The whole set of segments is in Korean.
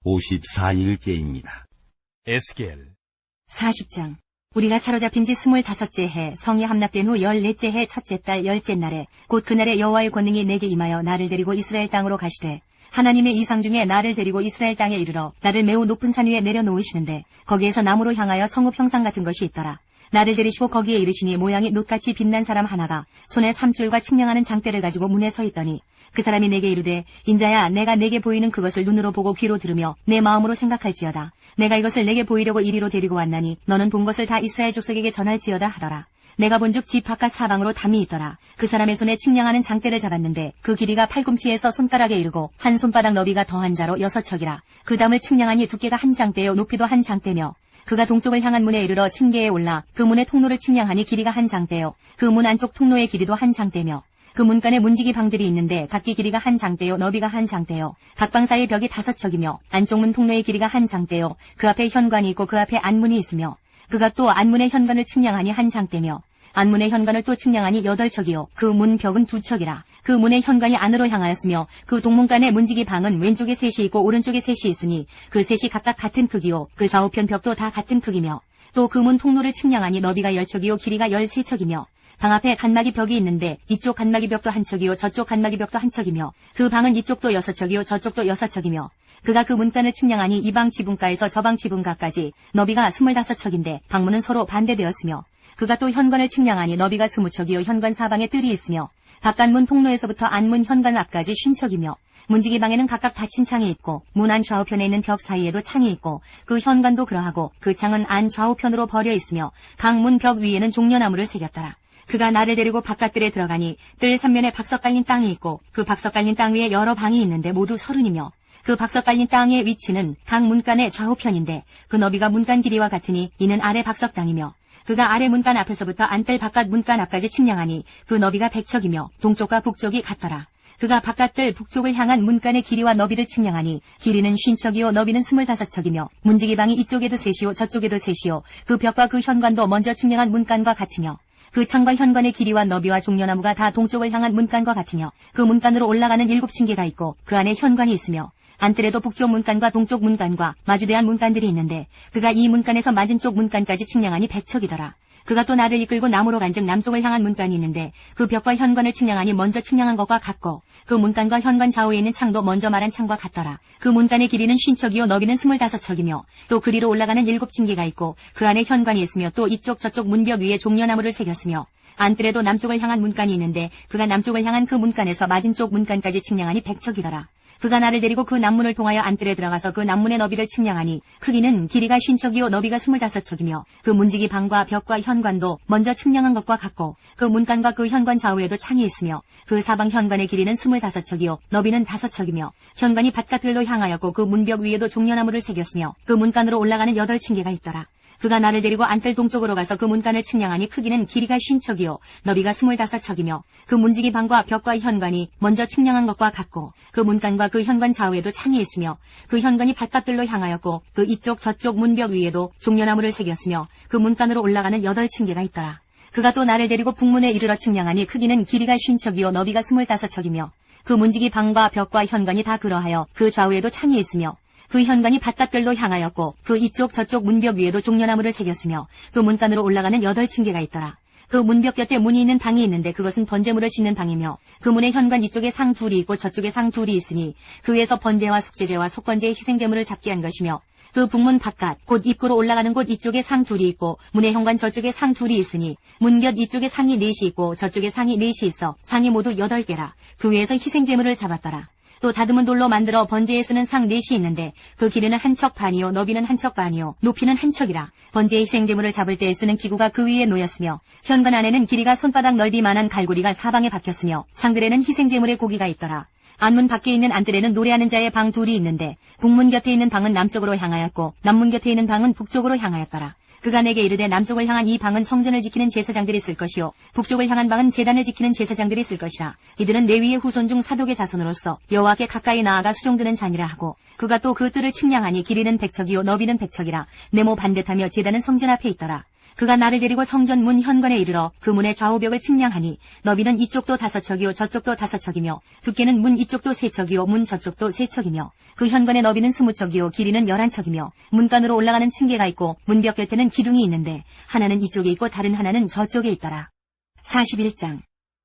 54일째입니다. 에스겔 40장. 우리가 사로잡힌 지 25째 해, 성이 함락된 후 14째 해 첫째 달 10째 날에, 곧 그날에 여호와의 권능이 내게 임하여 나를 데리고 이스라엘 땅으로 가시되, 하나님의 이상 중에 나를 데리고 이스라엘 땅에 이르러 나를 매우 높은 산 위에 내려놓으시는데, 거기에서 나무로 향하여 성읍 형상 같은 것이 있더라. 나를 데리시고 거기에 이르시니 모양이 놋같이 빛난 사람 하나가 손에 삼줄과 측량하는 장대를 가지고 문에 서 있더니, 그 사람이 내게 이르되, 인자야, 내가 내게 보이는 그것을 눈으로 보고 귀로 들으며 내 마음으로 생각할지어다. 내가 이것을 내게 보이려고 이리로 데리고 왔나니 너는 본 것을 다 이스라엘 족속에게 전할지어다 하더라. 내가 본즉 집 바깥 사방으로 담이 있더라. 그 사람의 손에 측량하는 장대를 잡았는데 그 길이가 팔꿈치에서 손가락에 이르고 한 손바닥 너비가 더한 자로 6척이라. 그 담을 측량하니 두께가 한 장대요 높이도 한 장대며, 그가 동쪽을 향한 문에 이르러 층계에 올라 그 문의 통로를 측량하니 길이가 한 장대요 그 문 안쪽 통로의 길이도 한 장대며, 그 문간에 문지기 방들이 있는데 각기 길이가 한 장대요 너비가 한 장대요 각 방 사이의 벽이 5척이며 안쪽 문 통로의 길이가 한 장대요 그 앞에 현관이 있고 그 앞에 안문이 있으며, 그가 또 안문의 현관을 측량하니 한 장대며, 안문의 현관을 또 측량하니 8척이요 그 문 벽은 2척이라. 그 문의 현관이 안으로 향하였으며, 그 동문간의 문지기 방은 왼쪽에 셋이 있고 오른쪽에 셋이 있으니 그 셋이 각각 같은 크기요 그 좌우편 벽도 다 같은 크기며, 또 그 문 통로를 측량하니 너비가 10척이요 길이가 13척이며, 방 앞에 간막이 벽이 있는데 이쪽 간막이 벽도 한 척이요 저쪽 간막이 벽도 한 척이며, 그 방은 이쪽도 6척이요 저쪽도 6척이며, 그가 그 문간을 측량하니 이 방 지붕가에서 저 방 지붕가까지 너비가 25척인데 방문은 서로 반대되었으며, 그가 또 현관을 측량하니 너비가 20척이요 현관 사방에 뜰이 있으며, 바깥문 통로에서부터 안문 현관 앞까지 50척이며, 문지기 방에는 각각 닫힌 창이 있고 문 안 좌우편에 있는 벽 사이에도 창이 있고, 그 현관도 그러하고 그 창은 안 좌우편으로 벌여 있으며 각 문 벽 위에는 종려나무를 새겼더라. 그가 나를 데리고 바깥들에 들어가니 뜰 3면에 박석 깔린 땅이 있고 그 박석 깔린 땅 위에 여러 방이 있는데 모두 30이며, 그 박석 깔린 땅의 위치는 각 문간의 좌우편인데 그 너비가 문간 길이와 같으니 이는 아래 박석 땅이며, 그가 아래 문간 앞에서부터 안뜰 바깥 문간 앞까지 측량하니 그 너비가 100척이며 동쪽과 북쪽이 같더라. 그가 바깥뜰 북쪽을 향한 문간의 길이와 너비를 측량하니 길이는 50척이요 너비는 25척이며, 문지기 방이 이쪽에도 셋이요 저쪽에도 셋이요 그 벽과 그 현관도 먼저 측량한 문간과 같으며, 그 창과 현관의 길이와 너비와 종려나무가 다 동쪽을 향한 문간과 같으며, 그 문간으로 올라가는 7층계가 있고 그 안에 현관이 있으며, 안뜰에도 북쪽 문간과 동쪽 문간과 마주대한 문간들이 있는데, 그가 이 문간에서 맞은 쪽 문간까지 측량하니 100척이더라. 그가 또 나를 이끌고 남으로 간즉 남쪽을 향한 문간이 있는데 그 벽과 현관을 측량하니 먼저 측량한 것과 같고, 그 문간과 현관 좌우에 있는 창도 먼저 말한 창과 같더라. 그 문간의 길이는 50척이요 너비는 25척이며, 또 그리로 올라가는 7층계가 있고 그 안에 현관이 있으며, 또 이쪽 저쪽 문벽 위에 종려나무를 새겼으며, 안뜰에도 남쪽을 향한 문간이 있는데 그가 남쪽을 향한 그 문간에서 맞은 쪽 문간까지 측량하니 100척이더라. 그가 나를 데리고 그 남문을 통하여 안뜰에 들어가서 그 남문의 너비를 측량하니 크기는 길이가 50척이요 너비가 25척이며, 그 문지기 방과 벽과 현관도 먼저 측량한 것과 같고, 그 문간과 그 현관 좌우에도 창이 있으며, 그 사방 현관의 길이는 25척이요 너비는 5척이며, 현관이 바깥들로 향하였고 그 문벽 위에도 종려나무를 새겼으며 그 문간으로 올라가는 8층계가 있더라. 그가 나를 데리고 안뜰 동쪽으로 가서 그 문간을 측량하니 크기는 길이가 50척이요 너비가 25척이며, 그 문지기 방과 벽과 현관이 먼저 측량한 것과 같고, 그 문간과 그 현관 좌우에도 창이 있으며, 그 현관이 바깥들로 향하였고 그 이쪽 저쪽 문벽 위에도 종려나무를 새겼으며 그 문간으로 올라가는 8층계가 있더라. 그가 또 나를 데리고 북문에 이르러 측량하니 크기는 길이가 50척이요 너비가 25척이며, 그 문지기 방과 벽과 현관이 다 그러하여 그 좌우에도 창이 있으며, 그 현관이 바깥들로 향하였고 그 이쪽 저쪽 문벽 위에도 종려나무를 새겼으며 그 문간으로 올라가는 8층계가 있더라. 그 문벽 곁에 문이 있는 방이 있는데 그것은 번제물을 싣는 방이며, 그 문의 현관 이쪽에 상 둘이 있고 저쪽에 상 둘이 있으니 그 위에서 번제와 속죄제와 속건제의 희생제물을 잡게 한 것이며, 그 북문 바깥 곧 입구로 올라가는 곳 이쪽에 상 둘이 있고 문의 현관 저쪽에 상 둘이 있으니 문 곁 이쪽에 상이 4이 있고 저쪽에 상이 4이 있어 상이 모두 8개라. 그 위에서 희생제물을 잡았더라. 또 다듬은 돌로 만들어 번제에 쓰는 상 4이 있는데 그 길이는 1척 반이요 너비는 1척 반이요 높이는 1척이라. 번제의 희생제물을 잡을 때에 쓰는 기구가 그 위에 놓였으며, 현관 안에는 길이가 손바닥 넓이만한 갈고리가 사방에 박혔으며 상들에는 희생제물의 고기가 있더라. 안문 밖에 있는 안뜰에는 노래하는 자의 방 둘이 있는데 북문 곁에 있는 방은 남쪽으로 향하였고 남문 곁에 있는 방은 북쪽으로 향하였더라. 그가 내게 이르되 남쪽을 향한 이 방은 성전을 지키는 제사장들이 쓸 것이요 북쪽을 향한 방은 제단을 지키는 제사장들이 쓸 것이라. 이들은 레위의 후손 중 사독의 자손으로서 여호와께 가까이 나아가 수종드는 자니라 하고, 그가 또 그 뜰을 측량하니 길이는 100척이요 너비는 100척이라. 네모 반듯하며 제단은 성전 앞에 있더라. 그가 나를 데리고 성전 문 현관에 이르러 그 문의 좌우벽을 측량하니 너비는 이쪽도 5척이요 저쪽도 5척이며 두께는 문 이쪽도 3척이요 문 저쪽도 3척이며 그 현관의 너비는 20척이요 길이는 11척이며 문간으로 올라가는 층계가 있고 문벽 곁에는 기둥이 있는데 하나는 이쪽에 있고 다른 하나는 저쪽에 있더라. 41장.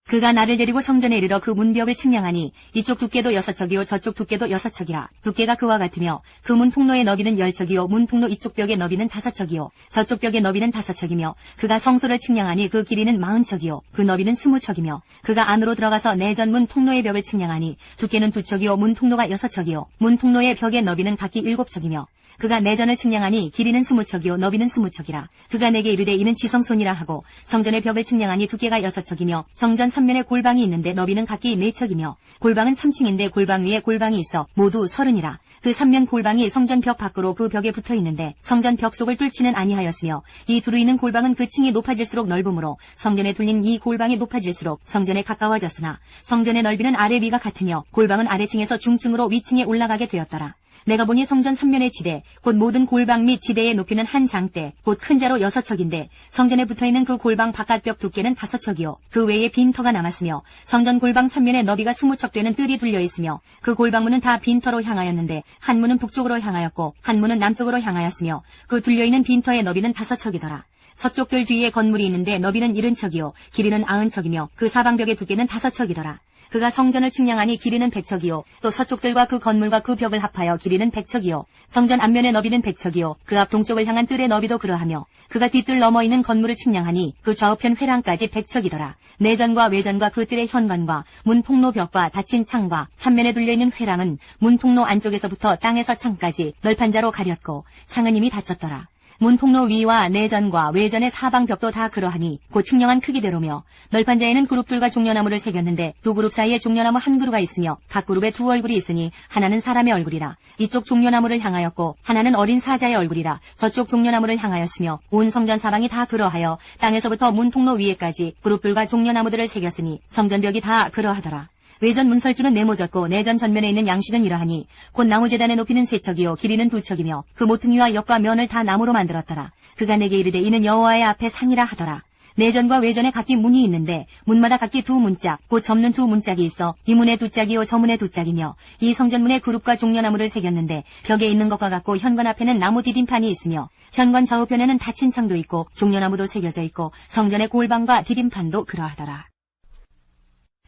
그가 나를 데리고 성전에 이르러 그 문벽을 측량하니 이쪽 두께도 6척이요 저쪽 두께도 6척이라. 두께가 그와 같으며 그 문 통로의 너비는 10척이요 문 통로 이쪽 벽의 너비는 5척이요 저쪽 벽의 너비는 5척이며 그가 성소를 측량하니 그 길이는 40척이요 그 너비는 20척이며 그가 안으로 들어가서 내전 문 통로의 벽을 측량하니 두께는 2척이요 문 통로가 6척이요 문 통로의 벽의 너비는 각기 7척이며 그가 내전을 측량하니 길이는 20척이요 너비는 20척이라. 그가 내게 이르되 이는 지성소니라 하고 성전의 벽을 측량하니 두께가 6척이며 성전 3면에 골방이 있는데 너비는 각기 4척이며 골방은 3층인데 골방 위에 골방이 있어 모두 30이라. 그 3면 골방이 성전 벽 밖으로 그 벽에 붙어 있는데 성전 벽 속을 뚫지는 아니하였으며 이 두루 있는 골방은 그 층이 높아질수록 넓음으로 성전에 둘린 이 골방이 높아질수록 성전에 가까워졌으나 성전의 넓이는 아래 위가 같으며 골방은 아래층에서 중층으로 위층에 올라가게 되었더라. 내가 보니 성전 3면의 지대 곧 모든 골방 및 지대의 높이는 한 장대 곧 큰 자로 6척인데 성전에 붙어있는 그 골방 바깥벽 두께는 5척이요 그 외에 빈터가 남았으며 성전 골방 3면의 너비가 20척 되는 뜰이 둘려있으며 그 골방문은 다 빈터로 향하였는데 한 문은 북쪽으로 향하였고 한 문은 남쪽으로 향하였으며 그 둘려있는 빈터의 너비는 5척이더라. 서쪽 뜰 뒤에 건물이 있는데 너비는 70척이요 길이는 90척이며 그 사방벽의 두께는 5척이더라. 그가 성전을 측량하니 길이는 100척이요 또 서쪽들과 그 건물과 그 벽을 합하여 길이는 100척이요 성전 앞면의 너비는 100척이요 그 앞 동쪽을 향한 뜰의 너비도 그러하며 그가 뒷뜰 너머 있는 건물을 측량하니 그 좌우편 회랑까지 100척이더라. 내전과 외전과 그 뜰의 현관과 문 통로 벽과 닫힌 창과 삼면에 둘려있는 회랑은 문 통로 안쪽에서부터 땅에서 창까지 널판자로 가렸고 창은 이미 닫혔더라. 문 통로 위와 내전과 외전의 사방벽도 다 그러하니 곧 측량한 크기대로며 널판자에는 그룹들과 종려나무를 새겼는데 두 그룹 사이에 종려나무 한 그루가 있으며 각 그룹에 두 얼굴이 있으니 하나는 사람의 얼굴이라. 이쪽 종려나무를 향하였고 하나는 어린 사자의 얼굴이라. 저쪽 종려나무를 향하였으며 온 성전 사방이 다 그러하여 땅에서부터 문 통로 위에까지 그룹들과 종려나무들을 새겼으니 성전벽이 다 그러하더라. 외전 문설주는 네모졌고 내전 전면에 있는 양식은 이러하니 곧 나무제단의 높이는 3척이요 길이는 2척이며 그 모퉁이와 옆과 면을 다 나무로 만들었더라. 그가 내게 이르되 이는 여호와의 앞에 상이라 하더라. 내전과 외전에 각기 문이 있는데 문마다 각기 두 문짝 곧 접는 두 문짝이 있어 이 문에 두 짝이요 저 문에 두 짝이며 이 성전문에 그룹과 종려나무를 새겼는데 벽에 있는 것과 같고 현관 앞에는 나무 디딤판이 있으며 현관 좌우편에는 닫힌 창도 있고 종려나무도 새겨져 있고 성전의 골방과 디딤판도 그러하더라.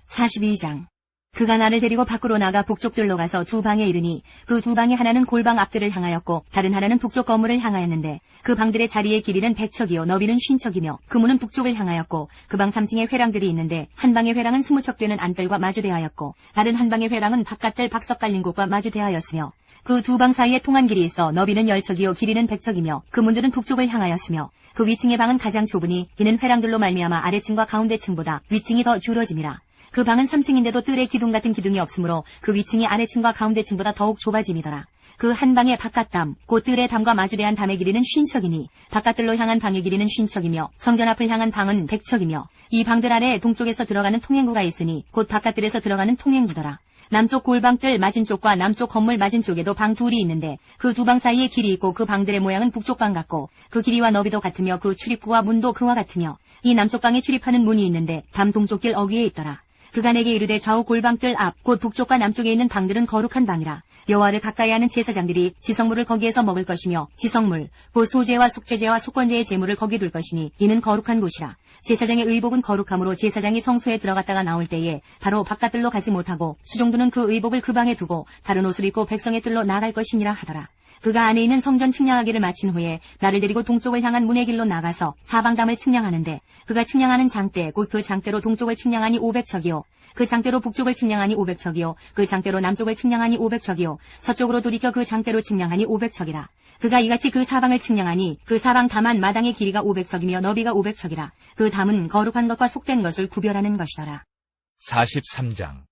42장. 그가 나를 데리고 밖으로 나가 북쪽들로 가서 두 방에 이르니 그 두 방의 하나는 골방 앞들을 향하였고 다른 하나는 북쪽 건물을 향하였는데 그 방들의 자리의 길이는 100척이요 너비는 50척이며 그 문은 북쪽을 향하였고 그 방 3층에 회랑들이 있는데 한 방의 회랑은 20척 되는 안뜰과 마주대하였고 다른 한 방의 회랑은 바깥뜰 박석 깔린 곳과 마주대하였으며 그 두 방 사이에 통한 길이 있어 너비는 10척이요 길이는 100척이며 그 문들은 북쪽을 향하였으며 그 위층의 방은 가장 좁으니 이는 회랑들로 말미암아 아래층과 가운데층보다 위층이 더 줄어짐이라. 그 방은 3층인데도 뜰에 기둥 같은 기둥이 없으므로 그 위층이 아래층과 가운데층보다 더욱 좁아짐이더라. 그 한 방의 바깥담, 곧 뜰의 담과 마주대한 담의 길이는 50척이니 바깥뜰로 향한 방의 길이는 50척이며 성전 앞을 향한 방은 100척이며 이 방들 아래 동쪽에서 들어가는 통행구가 있으니 곧 바깥뜰에서 들어가는 통행구더라. 남쪽 골방뜰 맞은 쪽과 남쪽 건물 맞은 쪽에도 방 둘이 있는데 그 두 방 사이에 길이 있고 그 방들의 모양은 북쪽 방 같고 그 길이와 너비도 같으며 그 출입구와 문도 그와 같으며 이 남쪽 방에 출입하는 문이 있는데 담 동쪽 길 어귀에 있더라. 그가 내게 이르되 좌우 골방뜰 앞 곧 북쪽과 남쪽에 있는 방들은 거룩한 방이라. 여호와를 가까이 하는 제사장들이 지성물을 거기에서 먹을 것이며 지성물 곧 소제와 속죄제와 속건제의 제물을 거기 둘 것이니 이는 거룩한 곳이라. 제사장의 의복은 거룩함으로 제사장이 성소에 들어갔다가 나올 때에 바로 바깥뜰로 가지 못하고 수종들은 그 의복을 그 방에 두고 다른 옷을 입고 백성의 뜰로 나갈 것이니라 하더라. 그가 안에 있는 성전 측량하기를 마친 후에 나를 데리고 동쪽을 향한 문의 길로 나가서 사방담을 측량하는데 그가 측량하는 장대 곧 그 장대로 동쪽을 측량하니 500척이요 그 장대로 북쪽을 측량하니 500척이요 그 장대로 남쪽을 측량하니 500척이요 서쪽으로 돌이켜 그 장대로 측량하니 500척이라. 그가 이같이 그 사방을 측량하니 그 사방 담한 마당의 길이가 500척이며 너비가 500척이라. 그 담은 거룩한 것과 속된 것을 구별하는 것이더라. 43장.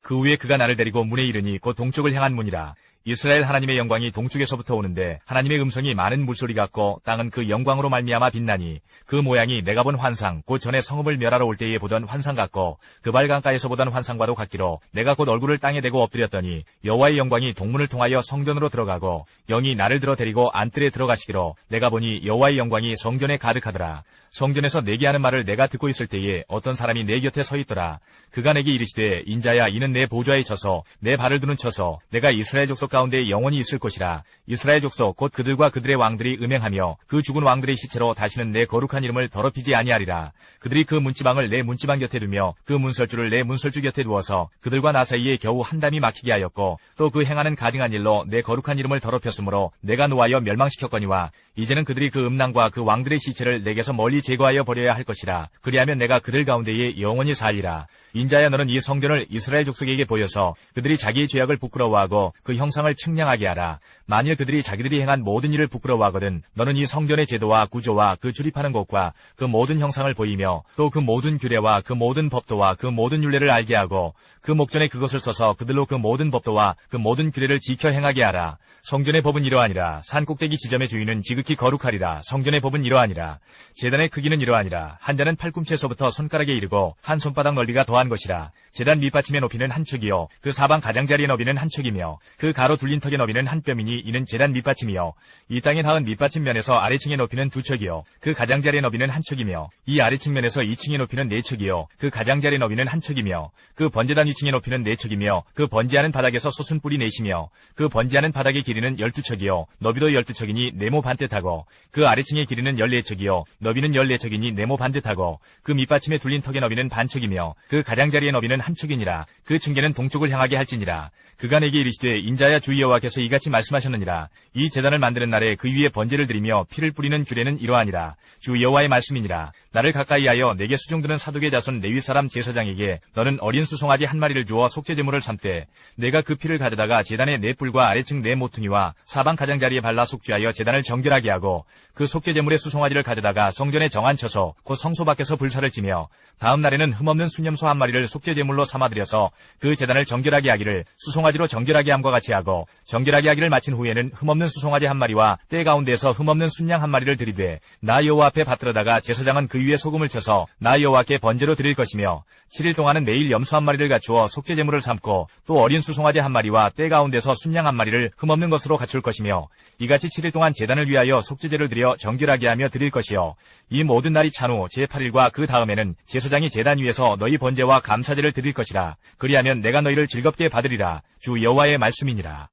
그 후에 그가 나를 데리고 문에 이르니 곧 동쪽을 향한 문이라. 이스라엘 하나님의 영광이 동쪽에서부터 오는데 하나님의 음성이 많은 물소리 같고 땅은 그 영광으로 말미암아 빛나니 그 모양이 내가 본 환상 곧 전에 성읍을 멸하러 올 때에 보던 환상 같고 그발 강가에서 보던 환상과도 같기로 내가 곧 얼굴을 땅에 대고 엎드렸더니 여호와의 영광이 동문을 통하여 성전으로 들어가고 영이 나를 들어 데리고 안뜰에 들어가시기로 내가 보니 여호와의 영광이 성전에 가득하더라. 성전에서 내게 하는 말을 내가 듣고 있을 때에 어떤 사람이 내 곁에 서 있더라. 그가 내게 이르시되 인자야 이는 내 보좌에 져서 내 발을 두는 쳐서 내가 이스라엘 족속 가운데 영원히 있을 것이라. 이스라엘 족속 곧 그들과 그들의 왕들이 음행하며 그 죽은 왕들의 시체로 다시는 내 거룩한 이름을 더럽히지 아니하리라. 그들이 그 문지방을 내 문지방 곁에 두며 그 문설주를 내 문설주 곁에 두어서 그들과 나 사이에 겨우 한 담이 막히게 하였고 또 그 행하는 가증한 일로 내 거룩한 이름을 더럽혔으므로 내가 노하여 멸망시켰거니와 이제는 그들이 그 음란과 그 왕들의 시체를 내게서 멀리 제거하여 버려야 할 것이라. 그리하면 내가 그들 가운데에 영원히 살리라. 인자야 너는 이 성전을 이스라엘 족속에게 보여서 그들이 자기의 죄악을 부끄러워하고 그 형상을 측량하게 하라. 만일 그들이 자기들이 행한 모든 일을 부끄러워하거든 너는 이 성전의 제도와 구조와 그 출입하는 곳과 그 모든 형상을 보이며 또 그 모든 규례와 그 모든 법도와 그 모든 율례를 알게 하고 그 목전에 그것을 써서 그들로 그 모든 법도와 그 모든 규례를 지켜 행하게 하라. 성전의 법은 이러하니라. 산 꼭대기 지점의 주인은 지극히 거룩하리라. 성전의 법은 이러하니라. 제단의 크기는 이러하니라. 한 자는 팔꿈치에서부터 손가락에 이르고 한 손바닥 넓이가 더한 것이라. 제단 밑받침의 높이는 한 척이요 그 사방 가장자리의 너비는 한 척이며 그 가로 둘린 턱의 너비는 한 뼘이니 이는 제단 밑받침이요 이 땅에 닿은 밑받침 면에서 아래층의 높이는 두 척이요 그 가장자리의 너비는 한 척이며 이 아래층 면에서 2층의 높이는 네 척이요 그 가장자리의 너비는 한 척이며 그 번제단 위층의 높이는 네 척이며 그 번제하는 바닥에서 솟은 뿔이 넷이며 그 번제하는 바닥의 길이는 12척이요 너비도 12척이니 네모 반듯하고 그 아래층의 길이는 14척이요 너비는 14척이니 네모 반듯하고 그 밑받침에 둘린 턱의 너비는 반척이며 그 가장자리의 너비는 한 척이니라. 그 층계는 동쪽을 향하게 할지니라. 그가 내게 이르시되 인자야 주 여호와께서 이같이 말씀하셨느니라. 이 제단을 만드는 날에 그 위에 번제를 드리며 피를 뿌리는 규례는 이러하니라. 주 여호와의 말씀이니라. 나를 가까이하여 내게 수종드는 사독의 자손 레위 사람 제사장에게 너는 어린 수송아지 한 마리를 주어 속죄제물을 삼되 내가 그 피를 가져다가 제단의 네 뿔과 아래층 네 모퉁이와 사방 가장자리에 발라 속죄하여 제단을 정결하게 하고 그 속죄제물의 수송아지를 가져다가 성전에 정한 쳐서 곧 성소 밖에서 불사를 지며 다음 날에는 흠없는 순염소 한 마리를 속죄제물로 삼아들여서 그 제단을 정결하게 하기를 수송아지로 정결하게 함과 같이 하고 정결하게 하기를 마친 후에는 흠없는 수송아지 한 마리와 때 가운데에서 흠없는 순양 한 마리를 드리되 나 여호와 앞에 받들어다가 제사장은 그 위에 소금을 쳐서 나 여호와께 번제로 드릴 것이며 7일 동안은 매일 염소 한 마리를 갖추어 속죄제물을 삼고 또 어린 수송아지 한 마리와 때 가운데서 순양 한 마리를 흠없는 것으로 갖출 것이며 이같이 7일 동안 제단을 위하여 속죄제를 드려 정결하게 하며 드릴 것이요 이 모든 날이 찬 후 제8일과 그 다음에는 제사장이 제단 위에서 너희 번제와 감사제를 드릴 것이라. 그리하면 내가 너희를 즐겁게 받으리라. 주 여호와의 말씀이니라.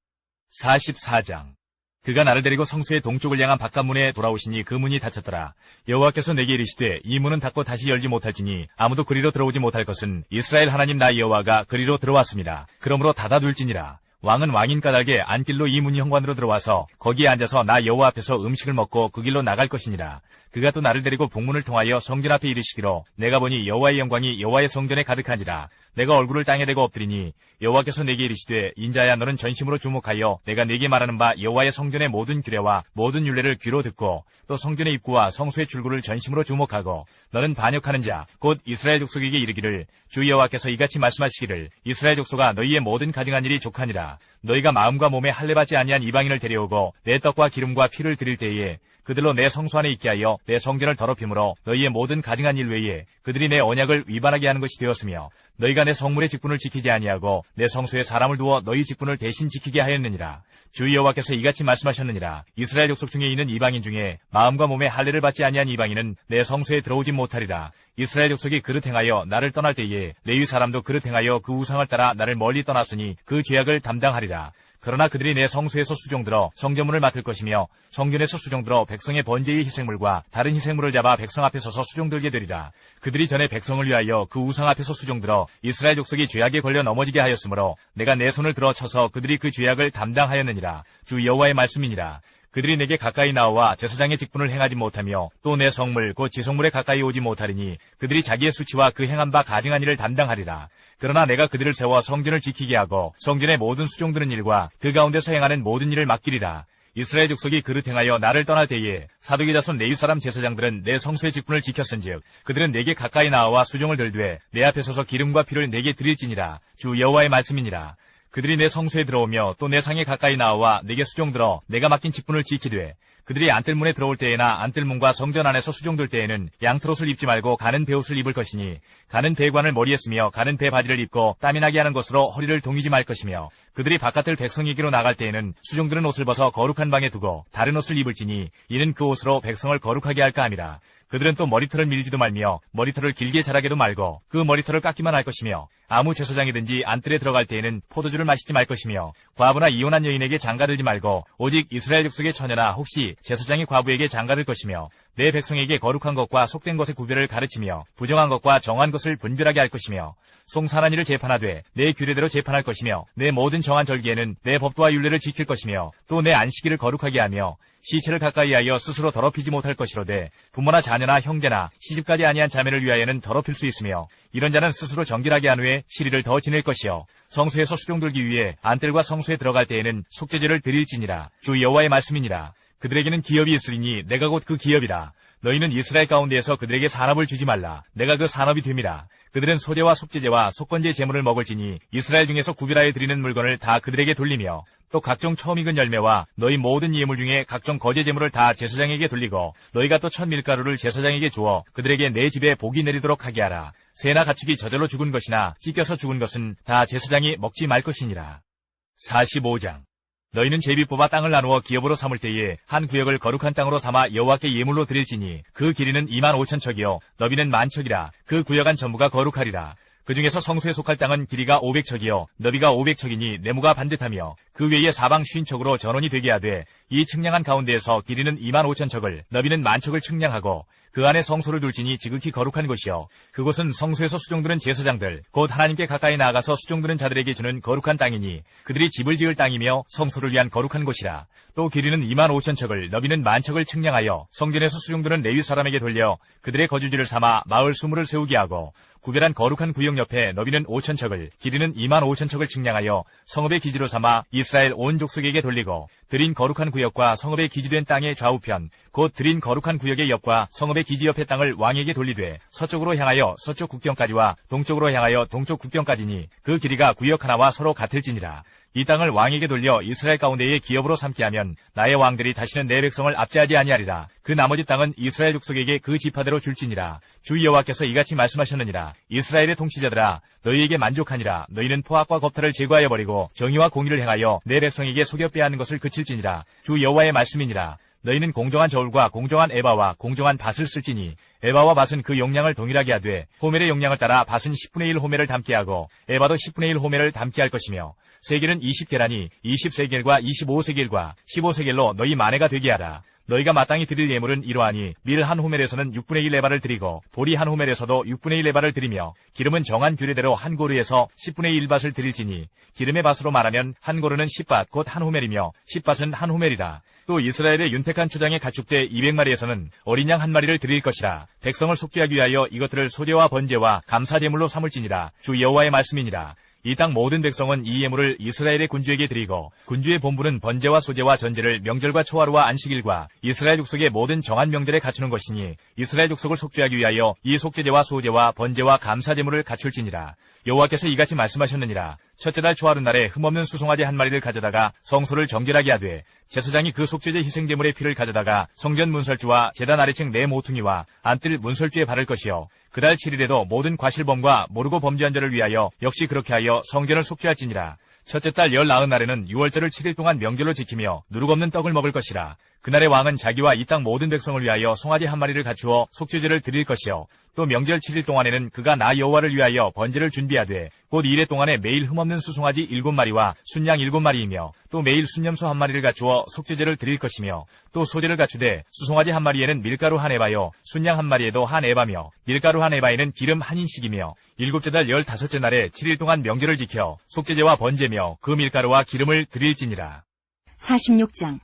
44장 그가 나를 데리고 성소의 동쪽을 향한 바깥문에 돌아오시니 그 문이 닫혔더라. 여호와께서 내게 이르시되 이 문은 닫고 다시 열지 못할지니 아무도 그리로 들어오지 못할 것은 이스라엘 하나님 나 여호와가 그리로 들어왔습니다. 그러므로 닫아둘지니라. 왕은 왕인 까닭에 안길로 이 문이 현관으로 들어와서 거기에 앉아서 나 여호와 앞에서 음식을 먹고 그 길로 나갈 것이니라. 그가 또 나를 데리고 북문을 통하여 성전 앞에 이르시기로 내가 보니 여호와의 영광이 여호와의 성전에 가득한지라. 내가 얼굴을 땅에 대고 엎드리니 여호와께서 내게 이르시되 인자야 너는 전심으로 주목하여 내가 네게 말하는 바 여호와의 성전의 모든 규례와 모든 율례를 귀로 듣고 또 성전의 입구와 성소의 출구를 전심으로 주목하고 너는 반역하는 자 곧 이스라엘 족속에게 이르기를 주 여호와께서 이같이 말씀하시기를 이스라엘 족속아 너희의 모든 가증한 일이 족하니라. 너희가 마음과 몸에 할례받지 아니한 이방인을 데려오고 내 떡과 기름과 피를 드릴 때에 그들로 내 성소 안에 있게 하여 내 성전을 더럽힘으로 너희의 모든 가증한 일 외에 그들이 내 언약을 위반하게 하는 것이 되었으며 너희가 내 성물의 직분을 지키지 아니하고 내 성소에 사람을 두어 너희 직분을 대신 지키게 하였느니라. 주 여호와께서 이같이 말씀하셨느니라. 이스라엘 족속 중에 있는 이방인 중에 마음과 몸에 할례를 받지 아니한 이방인은 내 성소에 들어오지 못하리라. 이스라엘 족속이 그릇 행하여 나를 떠날 때에 레위 사람도 그릇 행하여 그 우상을 따라 나를 멀리 떠났으니 그 죄악을 담당하리라. 그러나 그들이 내 성소에서 수종들어 성전문을 맡을 것이며 성전에서 수종들어 백성의 번제의 희생물과 다른 희생물을 잡아 백성 앞에 서서 수종들게 되리라. 그들이 전에 백성을 위하여 그 우상 앞에서 수종들어 이스라엘 족속이 죄악에 걸려 넘어지게 하였으므로 내가 내 손을 들어 쳐서 그들이 그 죄악을 담당하였느니라. 주 여호와의 말씀이니라. 그들이 내게 가까이 나와 제사장의 직분을 행하지 못하며 또 내 성물 곧 지성물에 가까이 오지 못하리니 그들이 자기의 수치와 그 행한 바 가증한 일을 담당하리라. 그러나 내가 그들을 세워 성전을 지키게 하고 성전의 모든 수종드는 일과 그 가운데서 행하는 모든 일을 맡기리라. 이스라엘 족속이 그릇 행하여 나를 떠날 때에 사독의 자손 레위 사람 제사장들은 내 성소의 직분을 지켰은즉 그들은 내게 가까이 나와 수종을 들되 내 앞에 서서 기름과 피를 내게 드릴지니라. 주 여호와의 말씀이니라. 그들이 내 성소에 들어오며 또 내 상에 가까이 나와 내게 수종들어 내가 맡긴 직분을 지키되 그들이 안뜰문에 들어올 때에나 안뜰문과 성전 안에서 수종들 때에는 양털옷을 입지 말고 가는 베옷을 입을 것이니 가는 대관을 머리에 쓰며 가는 대바지를 입고 땀이 나게 하는 것으로 허리를 동이지 말 것이며 그들이 바깥을 백성에게로 나갈 때에는 수종들은 옷을 벗어 거룩한 방에 두고 다른 옷을 입을지니 이는 그 옷으로 백성을 거룩하게 할까 함이라. 그들은 또 머리털을 밀지도 말며 머리털을 길게 자라게도 말고 그 머리털을 깎기만 할 것이며 아무 제사장이든지 안뜰에 들어갈 때에는 포도주를 마시지 말 것이며 과부나 이혼한 여인에게 장가들지 말고 오직 이스라엘 족속의 처녀나 혹시 제사장이 과부에게 장가들 것이며 내 백성에게 거룩한 것과 속된 것의 구별을 가르치며 부정한 것과 정한 것을 분별하게 할 것이며 송산한 일을 재판하되 내 규례대로 재판할 것이며 내 모든 정한 절기에는 내 법도와 율례를 지킬 것이며 또 내 안식일을 거룩하게 하며 시체를 가까이 하여 스스로 더럽히지 못할 것이로되 부모나 자녀나 형제나 시집까지 아니한 자매를 위하여는 더럽힐 수 있으며 이런 자는 스스로 정결하게 한 후에 시리를 더 지낼 것이요 성소에서 수종들기 위해 안뜰과 성소에 들어갈 때에는 속죄제를 드릴지니라. 주 여호와의 말씀이니라. 그들에게는 기업이 있으리니 내가 곧 그 기업이라. 너희는 이스라엘 가운데에서 그들에게 산업을 주지 말라. 내가 그 산업이 됨이라. 그들은 소제와 속죄제와 속건제 제물을 먹을지니 이스라엘 중에서 구별하여 드리는 물건을 다 그들에게 돌리며 또 각종 처음 익은 열매와 너희 모든 예물 중에 각종 거제 제물을 다 제사장에게 돌리고 너희가 또 첫 밀가루를 제사장에게 주어 그들에게 내 집에 복이 내리도록 하게 하라. 새나 가축이 저절로 죽은 것이나 찢겨서 죽은 것은 다 제사장이 먹지 말 것이니라. 45장 너희는 제비 뽑아 땅을 나누어 기업으로 삼을 때에 한 구역을 거룩한 땅으로 삼아 여호와께 예물로 드릴지니 그 길이는 25,000척이요 너비는 10,000척이라. 그 구역 안 전부가 거룩하리라. 그 중에서 성소에 속할 땅은 길이가 500척이요 너비가 500척이니 네모가 반듯하며 그 외에 사방 50척으로 전원이 되게 하되 이 측량한 가운데에서 길이는 25,000척을 너비는 10,000척을 측량하고 그 안에 성소를 둘지니 지극히 거룩한 곳이요 그곳은 성소에서 수종드는 제사장들 곧 하나님께 가까이 나아가서 수종드는 자들에게 주는 거룩한 땅이니 그들이 집을 지을 땅이며 성소를 위한 거룩한 곳이라. 또 길이는 25,000척을 너비는 10,000척을 측량하여 성전에서 수종드는 레위 사람에게 돌려 그들의 거주지를 삼아 마을 수물을 세우게 하고 구별한 거룩한 구역 옆에 너비는 5,000척을 길이는 25,000척을 측량하여 성읍의 기지로 삼아 이스라엘 온 족속에게 돌리고 드린 거룩한 구역과 성읍의 기지된 땅의 좌우편 곧 드린 거룩한 구역의 옆과 성읍의 기지 옆의 땅을 왕에게 돌리되 서쪽으로 향하여 서쪽 국경까지와 동쪽으로 향하여 동쪽 국경까지니 그 길이가 구역 하나와 서로 같을지니라. 이 땅을 왕에게 돌려 이스라엘 가운데의 기업으로 삼게 하면 나의 왕들이 다시는 내 백성을 압제하지 아니하리라. 그 나머지 땅은 이스라엘 족속에게 그 지파대로 줄지니라. 주 여호와께서 이같이 말씀하셨느니라. 이스라엘의 통치자들아 너희에게 만족하니라. 너희는 포악과 겁탈을 제거하여 버리고 정의와 공의를 행하여 내 백성에게 속여 빼앗는 것을 그칠지니라. 주 여호와의 말씀이니라. 너희는 공정한 저울과 공정한 에바와 공정한 밭을 쓸지니 에바와 밭은 그 용량을 동일하게 하되 호멜의 용량을 따라 밭은 10분의 1 호멜을 담게 하고 에바도 10분의 1 호멜을 담게 할 것이며 세겔은 20계라니 20세겔과 25세겔과 15세겔로 너희 만회가 되게 하라. 너희가 마땅히 드릴 예물은 이러하니 밀 한 호멜에서는 6분의 1 에바를 드리고 보리 한 호멜에서도 6분의 1 에바를 드리며 기름은 정한 규례대로 한 고르에서 10분의 1밭을 드릴지니 기름의 밭으로 말하면 한 고르는 10밭 곧 한 호멜이며 10밭은 한 호멜이라. 또 이스라엘의 윤택한 초장의 가축대 200마리에서는 어린 양 한 마리를 드릴 것이라. 백성을 속죄하기 위하여 이것들을 소제와 번제와 감사제물로 삼을지니라. 주 여호와의 말씀이니라. 이 땅 모든 백성은 이 예물을 이스라엘의 군주에게 드리고 군주의 본부는 번제와 소제와 전제를 명절과 초하루와 안식일과 이스라엘 족속의 모든 정한 명절에 갖추는 것이니 이스라엘 족속을 속죄하기 위하여 이 속죄제와 소제와 번제와 감사제물을 갖출지니라. 여호와께서 이같이 말씀하셨느니라. 첫째 달 초하루 날에 흠없는 수송아지 한 마리를 가져다가 성소를 정결하게 하되 제사장이 그 속죄제 희생제물의 피를 가져다가 성전 문설주와 제단 아래층 네 모퉁이와 안뜰 문설주에 바를 것이요 그달 7일에도 모든 과실범과 모르고 범죄한 자를 위하여 역시 그렇게 하여 성전을 속죄할지니라. 첫째 달 19날에는 6월절을 7일 동안 명절로 지키며 누룩 없는 떡을 먹을 것이라. 그날의 왕은 자기와 이 땅 모든 백성을 위하여 송아지 한 마리를 갖추어 속죄제를 드릴 것이요 또 명절 7일 동안에는 그가 나 여호와를 위하여 번제를 준비하되 곧 이래 동안에 매일 흠없는 수송아지 7마리와 순양 7마리이며 또 매일 순염소 한 마리를 갖추어 속죄제를 드릴 것이며 또 소제를 갖추되 수송아지 한 마리에는 밀가루 한 에바요 순양 한 마리에도 한 에바며 밀가루 한 에바에는 기름 한 인씩이며 일곱째 달 15째 날에 7일 동안 명절을 지켜 속죄제와 번제며 그 밀가루와 기름을 드릴지니라. 46장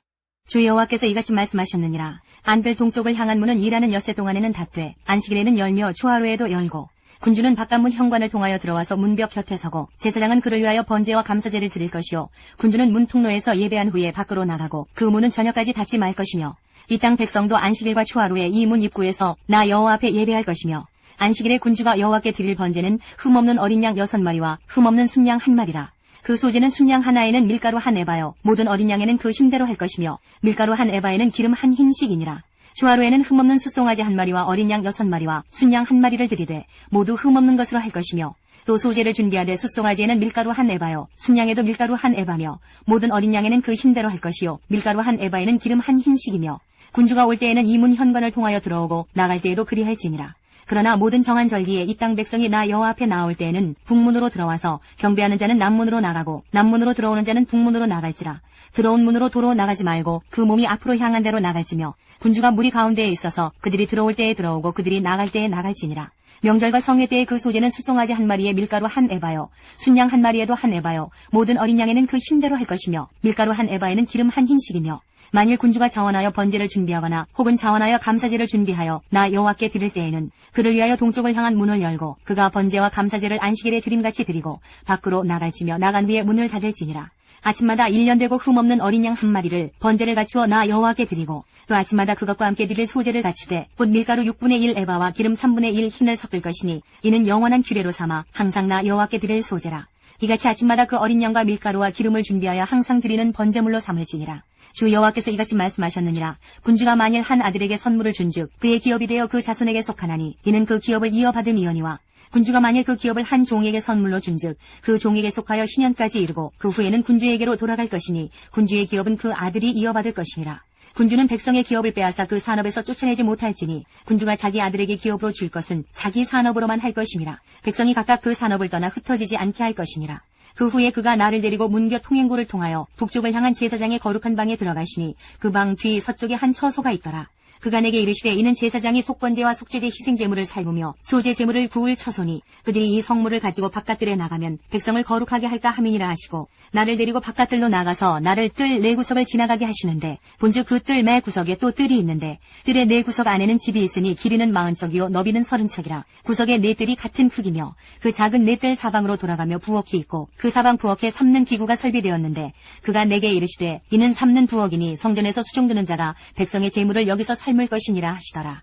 주 여호와께서 이같이 말씀하셨느니라. 안뜰 동쪽을 향한 문은 일하는 엿새 동안에는 닫되 안식일에는 열며 초하루에도 열고 군주는 바깥문 현관을 통하여 들어와서 문벽 곁에 서고 제사장은 그를 위하여 번제와 감사제를 드릴 것이요 군주는 문 통로에서 예배한 후에 밖으로 나가고 그 문은 저녁까지 닫지 말 것이며 이 땅 백성도 안식일과 초하루에 이 문 입구에서 나 여호와 앞에 예배할 것이며 안식일에 군주가 여호와께 드릴 번제는 흠없는 어린 양 6마리와 흠없는 순양 한 마리라. 그 소재는 순양 하나에는 밀가루 한 에바요 모든 어린 양에는 그 힘대로 할 것이며 밀가루 한 에바에는 기름 한 흰씩이니라. 주하로에는 흠없는 숫송아지 한 마리와 어린 양 6마리와 순양 한 마리를 드리되 모두 흠없는 것으로 할 것이며 또 소재를 준비하되 숫송아지에는 밀가루 한 에바요 순양에도 밀가루 한 에바며 모든 어린 양에는 그 힘대로 할 것이요 밀가루 한 에바에는 기름 한 흰씩이며 군주가 올 때에는 이 문 현관을 통하여 들어오고 나갈 때에도 그리할지니라. 그러나 모든 정한 절기에 이 땅 백성이 나 여호와 앞에 나올 때에는 북문으로 들어와서 경배하는 자는 남문으로 나가고 남문으로 들어오는 자는 북문으로 나갈지라. 들어온 문으로 도로 나가지 말고 그 몸이 앞으로 향한 대로 나갈지며 군주가 무리 가운데에 있어서 그들이 들어올 때에 들어오고 그들이 나갈 때에 나갈지니라. 명절과 성회 때의 그 소재는 숫송아지 한 마리에 밀가루 한 에바요 순양 한 마리에도 한 에바요 모든 어린 양에는 그 힘대로 할 것이며 밀가루 한 에바에는 기름 한 흰씩이며 만일 군주가 자원하여 번제를 준비하거나 혹은 자원하여 감사제를 준비하여 나 여호와께 드릴 때에는 그를 위하여 동쪽을 향한 문을 열고 그가 번제와 감사제를 안식일에 드림같이 드리고 밖으로 나갈지며 나간 후에 문을 닫을지니라. 아침마다 1년 되고 흠없는 어린 양 한 마리를 번제를 갖추어 나 여호와께 드리고 또 아침마다 그것과 함께 드릴 소제를 갖추되 곧 밀가루 6분의 1 에바와 기름 3분의 1 흰을 섞을 것이니 이는 영원한 규례로 삼아 항상 나 여호와께 드릴 소제라. 이같이 아침마다 그 어린 양과 밀가루와 기름을 준비하여 항상 드리는 번제물로 삼을지니라. 주 여호와께서 이같이 말씀하셨느니라. 군주가 만일 한 아들에게 선물을 준즉 그의 기업이 되어 그 자손에게 속하나니 이는 그 기업을 이어받음이거니와 군주가 만일 그 기업을 한 종에게 선물로 준즉 그 종에게 속하여 희년까지 이르고 그 후에는 군주에게로 돌아갈 것이니 군주의 기업은 그 아들이 이어받을 것이니라. 군주는 백성의 기업을 빼앗아 그 산업에서 쫓아내지 못할지니 군주가 자기 아들에게 기업으로 줄 것은 자기 산업으로만 할 것임이라. 백성이 각각 그 산업을 떠나 흩어지지 않게 할 것이니라. 그 후에 그가 나를 데리고 문교 통행구를 통하여 북쪽을 향한 제사장의 거룩한 방에 들어가시니 그 방 뒤 서쪽에 한 처소가 있더라. 그가 내게 이르시되 이는 제사장이 속번제와 속죄제 희생제물을 살구며 소제제물을 구울 처소니 그들이 이 성물을 가지고 바깥들에 나가면 백성을 거룩하게 할까 함이니라 하시고 나를 데리고 바깥들로 나가서 나를 뜰 네 구석을 지나가게 하시는데 본즉 그 뜰 매 구석에 또 뜰이 있는데 뜰의 네 구석 안에는 집이 있으니 길이는 40척이요 너비는 30척이라. 구석의 네 뜰이 같은 크기며 그 작은 네 뜰 사방으로 돌아가며 부엌이 있고 그 사방 부엌에 삶는 기구가 설비되었는데 그가 내게 이르시되 이는 삶는 부엌이니 성전에서 수종드는 자가 백성의 제물을 여기서 삶을 것이니라 하시더라.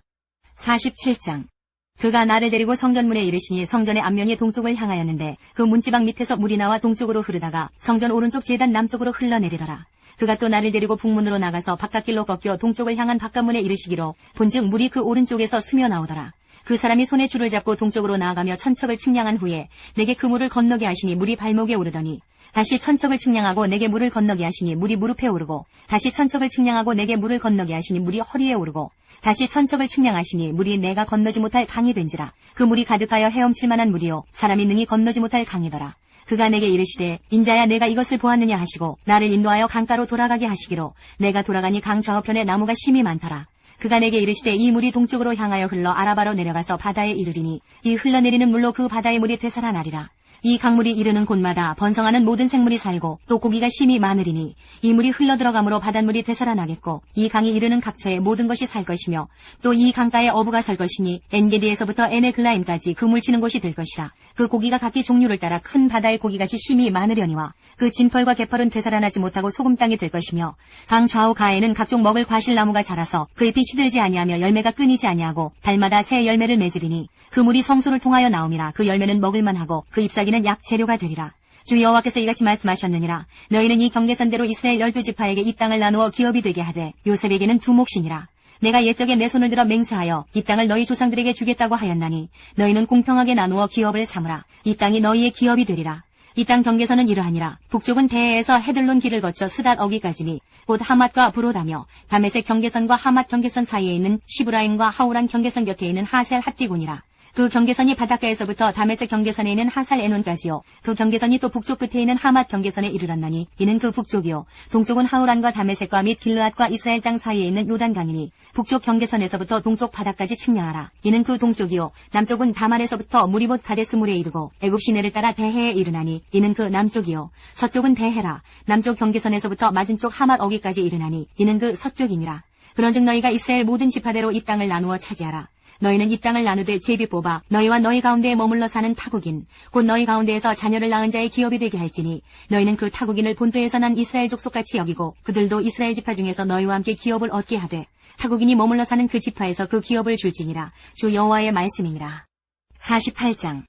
47장. 그가 나를 데리고 성전문에 이르시니 성전의 앞면이 동쪽을 향하였는데 그 문지방 밑에서 물이 나와 동쪽으로 흐르다가 성전 오른쪽 제단 남쪽으로 흘러내리더라. 그가 또 나를 데리고 북문으로 나가서 바깥길로 꺾여 동쪽을 향한 바깥문에 이르시기로 본즉 물이 그 오른쪽에서 스며 나오더라. 그 사람이 손에 줄을 잡고 동쪽으로 나아가며 천척을 측량한 후에 내게 그 물을 건너게 하시니 물이 발목에 오르더니 다시 천척을 측량하고 내게 물을 건너게 하시니 물이 무릎에 오르고 다시 천척을 측량하고 내게 물을 건너게 하시니 물이 허리에 오르고 다시 천척을 측량하시니 물이 내가 건너지 못할 강이 된지라. 그 물이 가득하여 헤엄칠 만한 물이요 사람이 능히 건너지 못할 강이더라. 그가 내게 이르시되 인자야 내가 이것을 보았느냐 하시고 나를 인도하여 강가로 돌아가게 하시기로 내가 돌아가니 강 좌우편에 나무가 심이 많더라. 그가 내게 이르시되 이 물이 동쪽으로 향하여 흘러 아라바로 내려가서 바다에 이르리니 이 흘러내리는 물로 그 바다의 물이 되살아나리라. 이 강물이 이르는 곳마다 번성하는 모든 생물이 살고 또 고기가 심이 많으리니 이 물이 흘러들어가므로 바닷물이 되살아나겠고 이 강이 이르는 각처에 모든 것이 살 것이며 또 이 강가에 어부가 살 것이니 엔게디에서부터 에네글라임까지 그 물치는 곳이 될 것이라. 그 고기가 각기 종류를 따라 큰 바다의 고기같이 심이 많으려니와 그 진펄과 개펄은 되살아나지 못하고 소금 땅이 될 것이며 강 좌우 가에는 각종 먹을 과실나무가 자라서 그 잎이 시들지 아니하며 열매가 끊이지 아니하고 달마다 새 열매를 맺으리니 그 물이 성소를 통하여 나옴이라. 그 열매는 먹을만하고 그 잎사귀는 약 재료가 되리라. 주 여호와께서 이같이 말씀하셨느니라. 너희는 이 경계선대로 이스라엘 12지파에게 이 땅을 나누어 기업이 되게 하되 요셉에게는 두 몫이니라. 내가 옛적에 내 손을 들어 맹세하여 이 땅을 너희 조상들에게 주겠다고 하였나니 너희는 공평하게 나누어 기업을 삼으라. 이 땅이 너희의 기업이 되리라. 이 땅 경계선은 이러하니라. 북쪽은 대해에서 헤들론 길을 거쳐 스닷 어기까지니 곧 하맛과 브로다며 다메섹 경계선과 하맛 경계선 사이에 있는 시브라임과 하우란 경계선 곁에 있는 하셀 핫디곤이라. 그 경계선이 바닷가에서부터 다메섹 경계선에 있는 하살 에논까지요. 그 경계선이 또 북쪽 끝에 있는 하맛 경계선에 이르렀나니 이는 그 북쪽이요. 동쪽은 하우란과 다메섹과 및 길르앗과 이스라엘 땅 사이에 있는 요단강이니 북쪽 경계선에서부터 동쪽 바다까지 측량하라. 이는 그 동쪽이요. 남쪽은 다말에서부터 무리봇 가데스 물에 이르고 애굽 시내를 따라 대해에 이르나니 이는 그 남쪽이요. 서쪽은 대해라. 남쪽 경계선에서부터 맞은쪽 하맛 어기까지 이르나니 이는 그 서쪽이니라. 그런즉 너희가 이스라엘 모든 지파대로 이 땅을 나누어 차지하라. 너희는 이 땅을 나누되 제비 뽑아 너희와 너희 가운데에 머물러 사는 타국인 곧 너희 가운데에서 자녀를 낳은 자의 기업이 되게 할지니 너희는 그 타국인을 본토에서 난 이스라엘 족속같이 여기고 그들도 이스라엘 지파 중에서 너희와 함께 기업을 얻게 하되 타국인이 머물러 사는 그 지파에서 그 기업을 줄지니라. 주 여호와의 말씀이니라. 48장.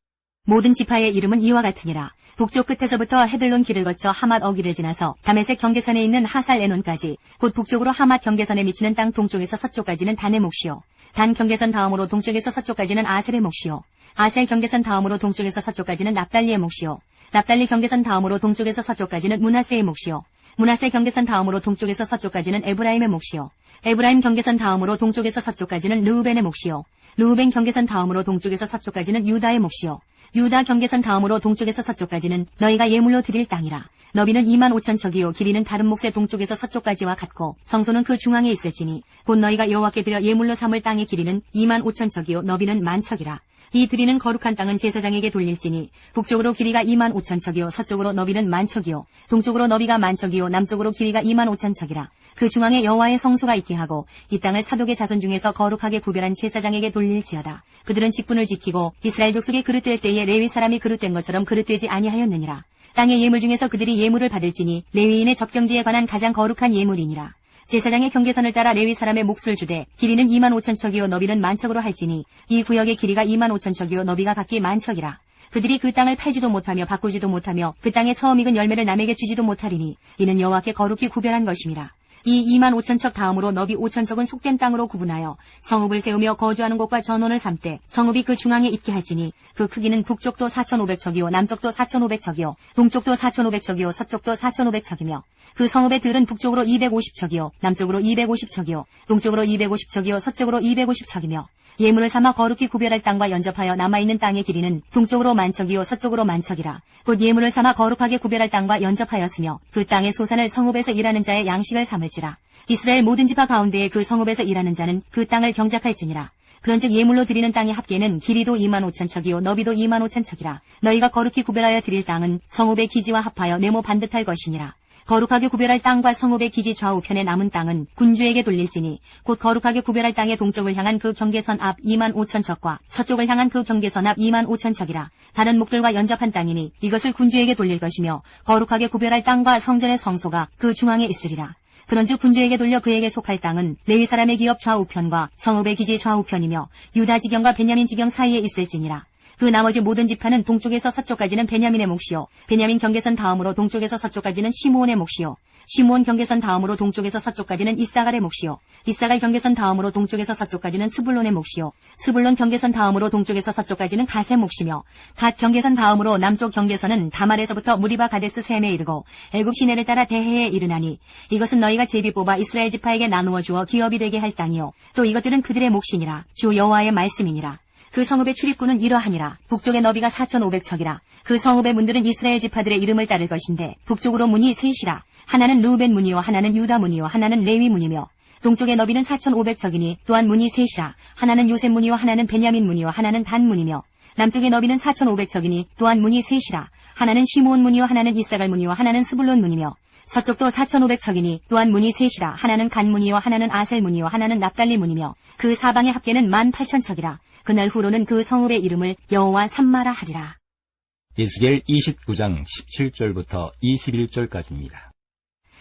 모든 지파의 이름은 이와 같으니라. 북쪽 끝에서부터 헤들론 길을 거쳐 하맛 어기를 지나서 다메섹 경계선에 있는 하살 에논까지, 곧 북쪽으로 하맛 경계선에 미치는 땅 동쪽에서 서쪽까지는 단의 몫이요. 단 경계선 다음으로 동쪽에서 서쪽까지는 아셀의 몫이요. 아셀 경계선 다음으로 동쪽에서 서쪽까지는 납달리의 몫이요. 납달리 경계선 다음으로 동쪽에서 서쪽까지는 므낫세의 몫이요. 므낫세 경계선 다음으로 동쪽에서 서쪽까지는 에브라임의 몫이요. 에브라임 경계선 다음으로 동쪽에서 서쪽까지는 르우벤의 몫이요. 르우벤 경계선 다음으로 동쪽에서 서쪽까지는 유다의 몫이요. 유다 경계선 다음으로 동쪽에서 서쪽까지는 너희가 예물로 드릴 땅이라. 너비는 25,000척이요 길이는 다른 몫의 동쪽에서 서쪽까지와 같고 성소는 그 중앙에 있을지니 곧 너희가 여호와께 드려 예물로 삼을 땅의 길이는 25,000척이요 너비는 10,000척이라. 이 드리는 거룩한 땅은 제사장에게 돌릴지니 북쪽으로 길이가 25,000척이요 서쪽으로 너비는 10,000척이요 동쪽으로 너비가 10,000척이요 남쪽으로 길이가 25,000척이라. 그 중앙에 여호와의 성소가 있게 하고 이 땅을 사독의 자손 중에서 거룩하게 구별한 제사장에게 돌릴지어다. 그들은 직분을 지키고 이스라엘 족속이 그릇될 때에 레위 사람이 그릇된 것처럼 그릇되지 아니하였느니라. 땅의 예물 중에서 그들이 예물을 받을지니 레위인의 접경지에 관한 가장 거룩한 예물이니라. 제사장의 경계선을 따라 레위 사람의 몫을 주되 길이는 25,000척이요 너비는 10,000척으로 할지니 이 구역의 길이가 25,000척이요 너비가 각기 10,000척이라. 그들이 그 땅을 팔지도 못하며 바꾸지도 못하며 그 땅에 처음 익은 열매를 남에게 주지도 못하리니 이는 여호와께 거룩히 구별한 것임이라. 이 25,000척 다음으로 너비 5,000척은 속된 땅으로 구분하여 성읍을 세우며 거주하는 곳과 전원을 삼되 성읍이 그 중앙에 있게 할지니 그 크기는 북쪽도 4,500척이요 남쪽도 4,500척이요 동쪽도 4,500척이요 서쪽도 4,500척이며 그 성읍의 들은 북쪽으로 250척이요 남쪽으로 250척이요 동쪽으로 250척이요 서쪽으로 250척이며 예물을 삼아 거룩히 구별할 땅과 연접하여 남아있는 땅의 길이는 동쪽으로 10,000척이요 서쪽으로 10,000척이라. 곧 예물을 삼아 거룩하게 구별할 땅과 연접하였으며 그 땅의 소산을 성읍에서 일하는 자의 양식을 삼을지라. 이스라엘 모든 지파 가운데에 그 성읍에서 일하는 자는 그 땅을 경작할지니라. 그런즉 예물로 드리는 땅의 합계는 길이도 25,000척이요 너비도 25,000척이라. 너희가 거룩히 구별하여 드릴 땅은 성읍의 기지와 합하여 네모 반듯할 것이니라. 거룩하게 구별할 땅과 성읍의 기지 좌우편에 남은 땅은 군주에게 돌릴지니 곧 거룩하게 구별할 땅의 동쪽을 향한 그 경계선 앞 25,000척과 서쪽을 향한 그 경계선 앞 25,000척이라. 다른 목들과 연접한 땅이니 이것을 군주에게 돌릴 것이며 거룩하게 구별할 땅과 성전의 성소가 그 중앙에 있으리라. 그런즉 군주에게 돌려 그에게 속할 땅은 레위 사람의 기업 좌우편과 성읍의 기지 좌우편이며 유다 지경과 베냐민 지경 사이에 있을지니라. 그 나머지 모든 지파는 동쪽에서 서쪽까지는 베냐민의 몫이요 베냐민 경계선 다음으로 동쪽에서 서쪽까지는 시므온의 몫이요 시므온 경계선 다음으로 동쪽에서 서쪽까지는 이사갈의 몫이요 이사갈 경계선 다음으로 동쪽에서 서쪽까지는 스불론의 몫이요 스불론 경계선 다음으로 동쪽에서 서쪽까지는 갓의 몫이며 갓 경계선 다음으로 남쪽 경계선은 다말에서부터 무리바 가데스 셈에 이르고 애굽 시내를 따라 대해에 이르나니 이것은 너희가 제비 뽑아 이스라엘 지파에게 나누어 주어 기업이 되게 할 땅이요 또 이것들은 그들의 몫이니라. 주 여호와의 말씀이니라. 그 성읍의 출입구는 이러하니라. 북쪽의 너비가 4,500척이라. 그 성읍의 문들은 이스라엘 지파들의 이름을 따를 것인데 북쪽으로 문이 셋이라. 하나는 르우벤 문이요 하나는 유다 문이요 하나는 레위 문이며 동쪽의 너비는 4,500척이니 또한 문이 셋이라. 하나는 요셉 문이요 하나는 베냐민 문이요 하나는 단 문이며 남쪽의 너비는 4,500척이니 또한 문이 셋이라. 하나는 시므온 문이요 하나는 이사갈 문이요 하나는 스불론 문이며 서쪽도 4,500척이니 또한 문이 셋이라. 하나는 간 문이요 하나는 아셀 문이요 하나는 납달리 문이며 그 사방의 합계는 18,000척이라. 그날 후로는 그 성읍의 이름을 여호와 삼마라 하리라. 에스겔 29장 17절부터 21절까지입니다.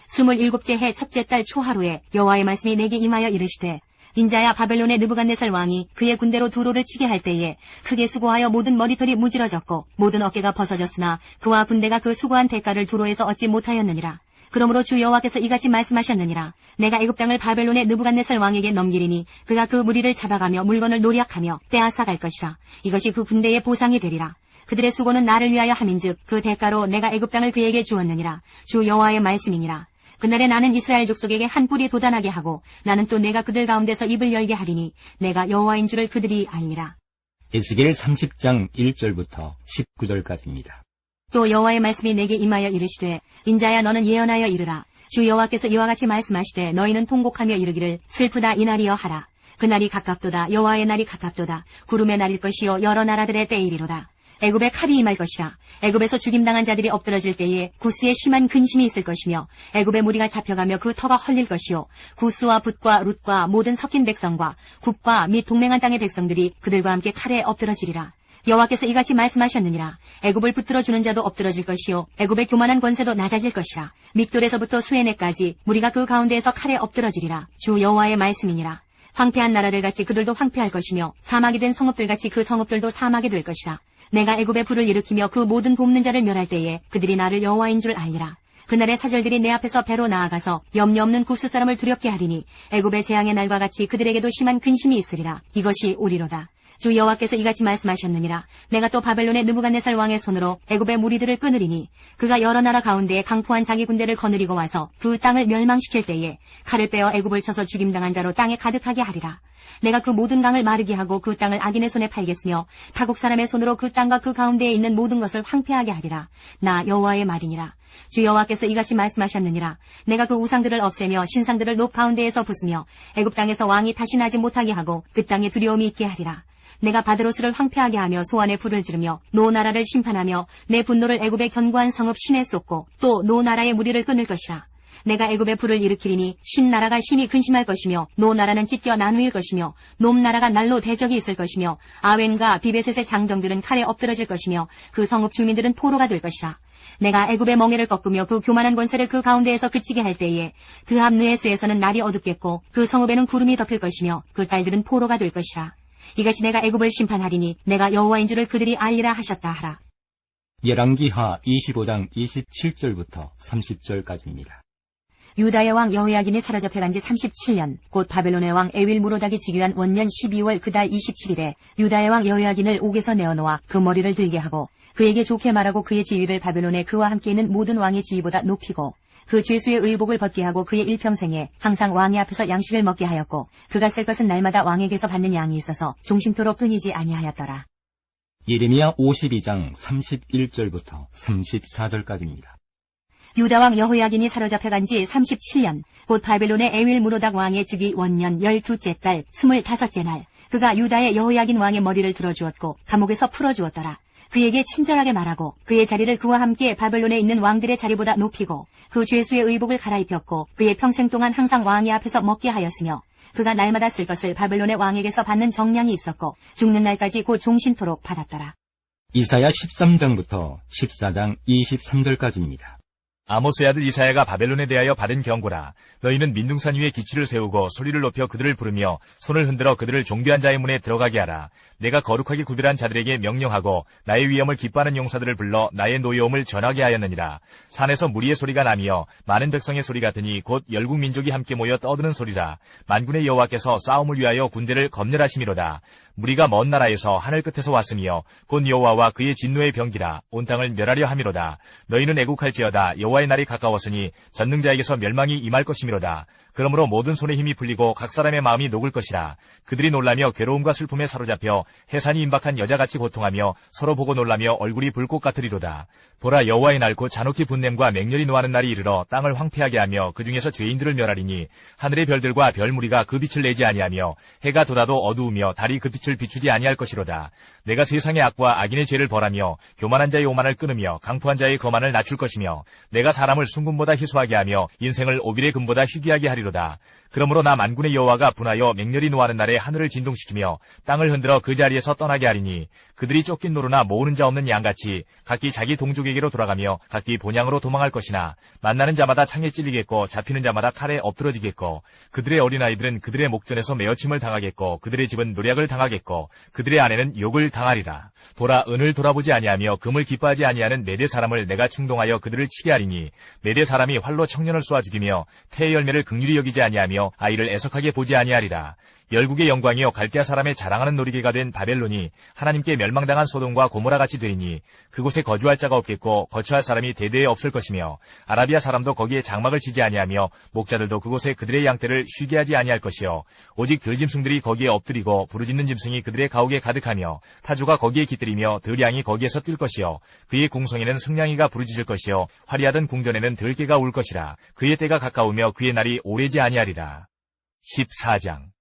27째 해 첫째 달 초하루에 여호와의 말씀이 내게 임하여 이르시되 인자야 바벨론의 느부갓네살 왕이 그의 군대로 두로를 치게 할 때에 크게 수고하여 모든 머리털이 무질어졌고 모든 어깨가 벗어졌으나 그와 군대가 그 수고한 대가를 두로에서 얻지 못하였느니라. 그러므로 주 여호와께서 이같이 말씀하셨느니라. 내가 애굽 땅을 바벨론의 느부갓네살 왕에게 넘기리니 그가 그 무리를 잡아가며 물건을 노략하며 빼앗아갈 것이라. 이것이 그 군대의 보상이 되리라. 그들의 수고는 나를 위하여 함인즉 그 대가로 내가 애굽 땅을 그에게 주었느니라. 주 여호와의 말씀이니라. 그날에 나는 이스라엘 족속에게 한 뿔이 돋아나게 하고 나는 또 내가 그들 가운데서 입을 열게 하리니 내가 여호와인 줄을 그들이 알리라. 에스겔 30장 1절부터 19절까지입니다. 또 여호와의 말씀이 내게 임하여 이르시되 인자야 너는 예언하여 이르라. 주 여호와께서 이와 같이 말씀하시되 너희는 통곡하며 이르기를 슬프다 이날이여 하라. 그날이 가깝도다. 여호와의 날이 가깝도다. 구름의 날일 것이요 여러 나라들의 때이리로다. 애굽에 칼이 임할 것이라. 애굽에서 죽임당한 자들이 엎드러질 때에 구스에 심한 근심이 있을 것이며 애굽의 무리가 잡혀가며 그 터가 헐릴 것이요 구스와 붓과 룻과 모든 섞인 백성과 굽과 및 동맹한 땅의 백성들이 그들과 함께 칼에 엎드러지리라. 여호와께서 이같이 말씀하셨느니라. 애굽을 붙들어주는 자도 엎드러질 것이요 애굽의 교만한 권세도 낮아질 것이라. 믹돌에서부터 수에네까지 무리가 그 가운데에서 칼에 엎드러지리라. 주 여호와의 말씀이니라. 황폐한 나라들 같이 그들도 황폐할 것이며 사막이 된 성읍들 같이 그 성읍들도 사막이 될 것이라. 내가 애굽에 불을 일으키며 그 모든 돕는 자를 멸할 때에 그들이 나를 여호와인 줄 알리라. 그날의 사절들이 내 앞에서 배로 나아가서 염려 없는 구스 사람을 두렵게 하리니 애굽의 재앙의 날과 같이 그들에게도 심한 근심이 있으리라. 이것이 오리로다. 주 여호와께서 이같이 말씀하셨느니라. 내가 또 바벨론의 느부갓네살 왕의 손으로 애굽의 무리들을 끊으리니 그가 여러 나라 가운데에 강포한 자기 군대를 거느리고 와서 그 땅을 멸망시킬 때에 칼을 빼어 애굽을 쳐서 죽임당한 자로 땅에 가득하게 하리라. 내가 그 모든 강을 마르게 하고 그 땅을 악인의 손에 팔겠으며 타국 사람의 손으로 그 땅과 그 가운데에 있는 모든 것을 황폐하게 하리라. 나 여호와의 말이니라. 주 여호와께서 이같이 말씀하셨느니라. 내가 그 우상들을 없애며 신상들을 높 가운데에서 부수며 애굽 땅에서 왕이 다시 나지 못하게 하고 그 땅에 두려움이 있게 하리라. 내가 바드로스를 황폐하게 하며 소안에 불을 지르며 노 나라를 심판하며 내 분노를 애굽의 견고한 성읍 신에 쏟고 또 노 나라의 무리를 끊을 것이라. 내가 애굽에 불을 일으키리니 신 나라가 심히 근심할 것이며 노 나라는 찢겨 나누일 것이며 놈 나라가 날로 대적이 있을 것이며 아웬과 비베셋의 장정들은 칼에 엎드러질 것이며 그 성읍 주민들은 포로가 될 것이라. 내가 애굽의 멍에를 꺾으며 그 교만한 권세를 그 가운데에서 그치게 할 때에 그 함느에스에서는 날이 어둡겠고 그 성읍에는 구름이 덮일 것이며 그 딸들은 포로가 될 것이라. 이같이 내가 애굽을 심판하리니 내가 여호와인 줄을 그들이 알리라 하셨다 하라. 열왕기하 25장 27절부터 30절까지입니다. 유다의 왕 여호야긴이 사로잡혀간 지 37년, 곧 바벨론의 왕 에윌무로닥이 즉위한 원년 12월 그달 27일에 유다의 왕 여호야긴을 옥에서 내어놓아 그 머리를 들게 하고 그에게 좋게 말하고 그의 지위를 바벨론에 그와 함께 있는 모든 왕의 지위보다 높이고 그 죄수의 의복을 벗게 하고 그의 일평생에 항상 왕의 앞에서 양식을 먹게 하였고 그가 쓸 것은 날마다 왕에게서 받는 양이 있어서 종신토록 끊이지 아니하였더라. 예레미야 52장 31절부터 34절까지입니다. 유다왕 여호야긴이 사로잡혀간 지 37년, 곧 바벨론의 에윌무로닥 왕의 즉위 원년 12째 달 25째 날, 그가 유다의 여호야긴 왕의 머리를 들어주었고 감옥에서 풀어주었더라. 그에게 친절하게 말하고 그의 자리를 그와 함께 바벨론에 있는 왕들의 자리보다 높이고 그 죄수의 의복을 갈아입혔고 그의 평생 동안 항상 왕의 앞에서 먹게 하였으며 그가 날마다 쓸 것을 바벨론의 왕에게서 받는 정량이 있었고 죽는 날까지 곧 종신토록 받았더라. 이사야 13장부터 14장 23절까지입니다. 아모스의 아들 이사야가 바벨론에 대하여 받은 경고라. 너희는 민둥산 위에 기치를 세우고 소리를 높여 그들을 부르며 손을 흔들어 그들을 종비한 자의 문에 들어가게 하라. 내가 거룩하게 구별한 자들에게 명령하고 나의 위엄을 기뻐하는 용사들을 불러 나의 노여움을 전하게 하였느니라. 산에서 무리의 소리가 나며 많은 백성의 소리 같으니 곧 열국 민족이 함께 모여 떠드는 소리라. 만군의 여호와께서 싸움을 위하여 군대를 검열하심이로다. 무리가 먼 나라에서 하늘 끝에서 왔으며 곧 여호와와 그의 진노의 병기라. 온 땅을 멸하려 함이로다. 너희는 애국할지어다. 여호와의 날이 가까웠으니 전능자에게서 멸망이 임할 것이미로다. 그러므로 모든 손의 힘이 풀리고 각 사람의 마음이 녹을 것이라. 그들이 놀라며 괴로움과 슬픔에 사로잡혀 해산이 임박한 여자같이 고통하며 서로 보고 놀라며 얼굴이 불꽃 같으리로다. 보라, 여호와의 날 곧 잔혹히 분냄과 맹렬히 노하는 날이 이르러 땅을 황폐하게 하며 그 중에서 죄인들을 멸하리니 하늘의 별들과 별무리가 그 빛을 내지 아니하며 해가 돋아도 어두우며 달이 그 빛을 비추지 아니할 것이로다. 내가 세상의 악과 악인의 죄를 벌하며 교만한 자의 오만을 끊으며 강포한 자의 거만을 낮출 것이며 내가 사람을 순금보다 희소하게 하며 인생을 오빌의 금보다 희귀하게 하리로다. 그러므로 나 만군의 여호와가 분하여 맹렬히 노하는 날에 하늘을 진동시키며 땅을 흔들어 그 자리에서 떠나게 하리니 그들이 쫓긴 노루나 모으는 자 없는 양같이 각기 자기 동족에게로 돌아가며 각기 본향으로 도망할 것이나 만나는 자마다 창에 찔리겠고 잡히는 자마다 칼에 엎드러지겠고 그들의 어린아이들은 그들의 목전에서 메어침을 당하겠고 그들의 집은 노략을 당하겠고 그들의 아내는 욕을 당하리라. 보라, 은을 돌아보지 아니하며 금을 기뻐하지 아니하는 메대 사람을 내가 충동하여 그들을 치게 하리니 메대 사람이 활로 청년을 쏘아 죽이며 태의 열매를 긍휼히 여기지 아니하며 아이를 애석하게 보지 아니하리라. 열국의 영광이요 갈대아 사람의 자랑하는 놀이개가 된 바벨론이 하나님께 멸망당한 소돔과 고모라 같이 되리니 그곳에 거주할 자가 없겠고 거처할 사람이 대대에 없을 것이며 아라비아 사람도 거기에 장막을 치지 아니하며 목자들도 그곳에 그들의 양떼를 쉬게 하지 아니할 것이요 오직 들짐승들이 거기에 엎드리고 부르짖는 짐승이 그들의 가옥에 가득하며 타조가 거기에 깃들이며 들양이 거기에서 뛸 것이요 그의 궁성에는 승냥이가 부르짖을 것이요 화려하던 궁전에는 들깨가 울 것이라. 그의 때가 가까우며 그의 날이 오래지 아니하리라. 14장.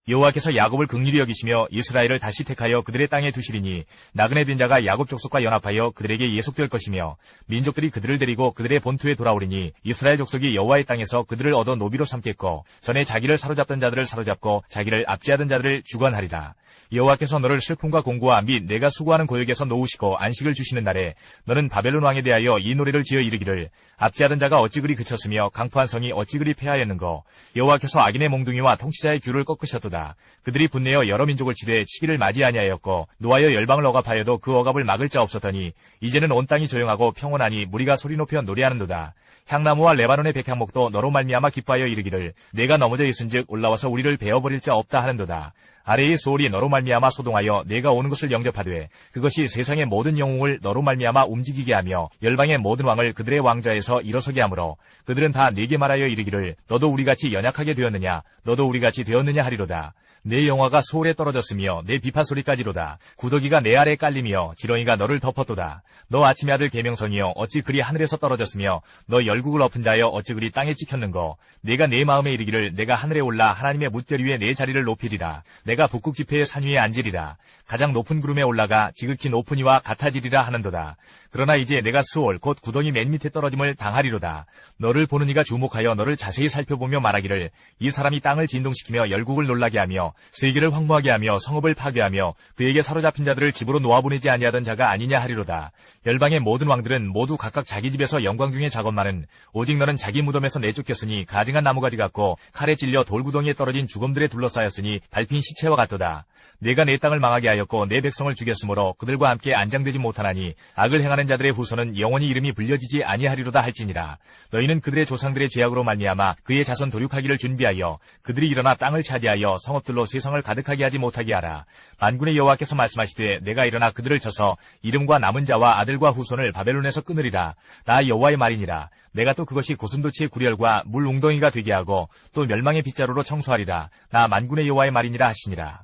여호와께서 야곱을 긍휼히 여기시며 이스라엘을 다시 택하여 그들의 땅에 두시리니 나그네 된 자가 야곱 족속과 연합하여 그들에게 예속될 것이며 민족들이 그들을 데리고 그들의 본토에 돌아오리니 이스라엘 족속이 여호와의 땅에서 그들을 얻어 노비로 삼겠고 전에 자기를 사로잡던 자들을 사로잡고 자기를 압제하던 자들을 주관하리라. 여호와께서 너를 슬픔과 공고와 및 내가 수고하는 고역에서 놓으시고 안식을 주시는 날에 너는 바벨론 왕에 대하여 이 노래를 지어 이르기를 압제하던 자가 어찌 그리 그쳤으며 강포한 성이 어찌 그리 패하였는고 여호와께서 악인의 몽둥이와 통치자의 규를 꺾으셨도다. 하였도다. 그들이 분내어 여러 민족을 치되 치기를 맞이 아니하였고 노하여 열방을 억압하여도 그 억압을 막을 자 없었더니 이제는 온 땅이 조용하고 평온하니 무리가 소리 높여 노래하는도다. 향나무와 레바논의 백향목도 너로 말미암아 기뻐하여 이르기를 내가 넘어져 있은즉 올라와서 우리를 베어버릴 자 없다 하는도다. 아래의 소울이 너로 말미암아 소동하여 내가 오는 것을 영접하되 그것이 세상의 모든 영웅을 너로 말미암아 움직이게 하며 열방의 모든 왕을 그들의 왕좌에서 일어서게 하므로 그들은 다 네게 말하여 이르기를 너도 우리같이 연약하게 되었느냐 너도 우리같이 되었느냐 하리로다. 내 영화가 소울에 떨어졌으며 내 비파 소리까지로다. 구더기가 내 아래에 깔리며 지렁이가 너를 덮었도다. 너 아침의 아들 계명성이여 어찌 그리 하늘에서 떨어졌으며 너 열국을 엎은 자여 어찌 그리 땅에 찍혔는고. 내가 내 마음에 이르기를 내가 하늘에 올라 하나님의 뭇별 위에 내 자리를 높이리라. 내가 북극 지폐의 산 위에 앉으리라. 가장 높은 구름에 올라가 지극히 높은 이와 같아지리라 하는도다. 그러나 이제 내가 스올 곧 구덩이 맨 밑에 떨어짐을 당하리로다. 너를 보는 이가 주목하여 너를 자세히 살펴보며 말하기를 이 사람이 땅을 진동시키며 열국을 놀라게 하며 세계를 황무하게 하며 성읍을 파괴하며 그에게 사로잡힌 자들을 집으로 놓아보내지 아니하던 자가 아니냐 하리로다. 열방의 모든 왕들은 모두 각각 자기 집에서 영광 중에 작업만은 오직 너는 자기 무덤에서 내쫓겼으니 가증한 나무가지 같고 칼에 찔려 돌구덩이에 떨어진 죽음들에 둘러싸였으니 밟힌 시체와 같도다. 내가 내 땅을 망하게 하였고 내 백성을 죽였으므로 그들과 함께 안장되지 못하나니 악을 행하는 자들의 후손은 영원히 이름이 불려지지 아니하리로다 할지니라. 너희는 그들의 조상들의 죄악으로 말미암아 그의 자손 도륙하기를 준비하여 그들이 일어나 땅을 차지하여 성읍들로 세상을 가득하게 하지 못하게 하라. 만군의 여호와께서 말씀하시되 내가 일어나 그들을 쳐서 이름과 남은 자와 아들과 후손을 바벨론에서 끊으리라. 나 여호와의 말이니라. 내가 또 그것이 고슴도치의 구렬과 물 웅덩이가 되게 하고 또 멸망의 빗자루로 청소하리라. 나 만군의 여호와의 말이니라 하시니라.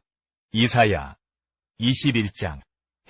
이사야 21장.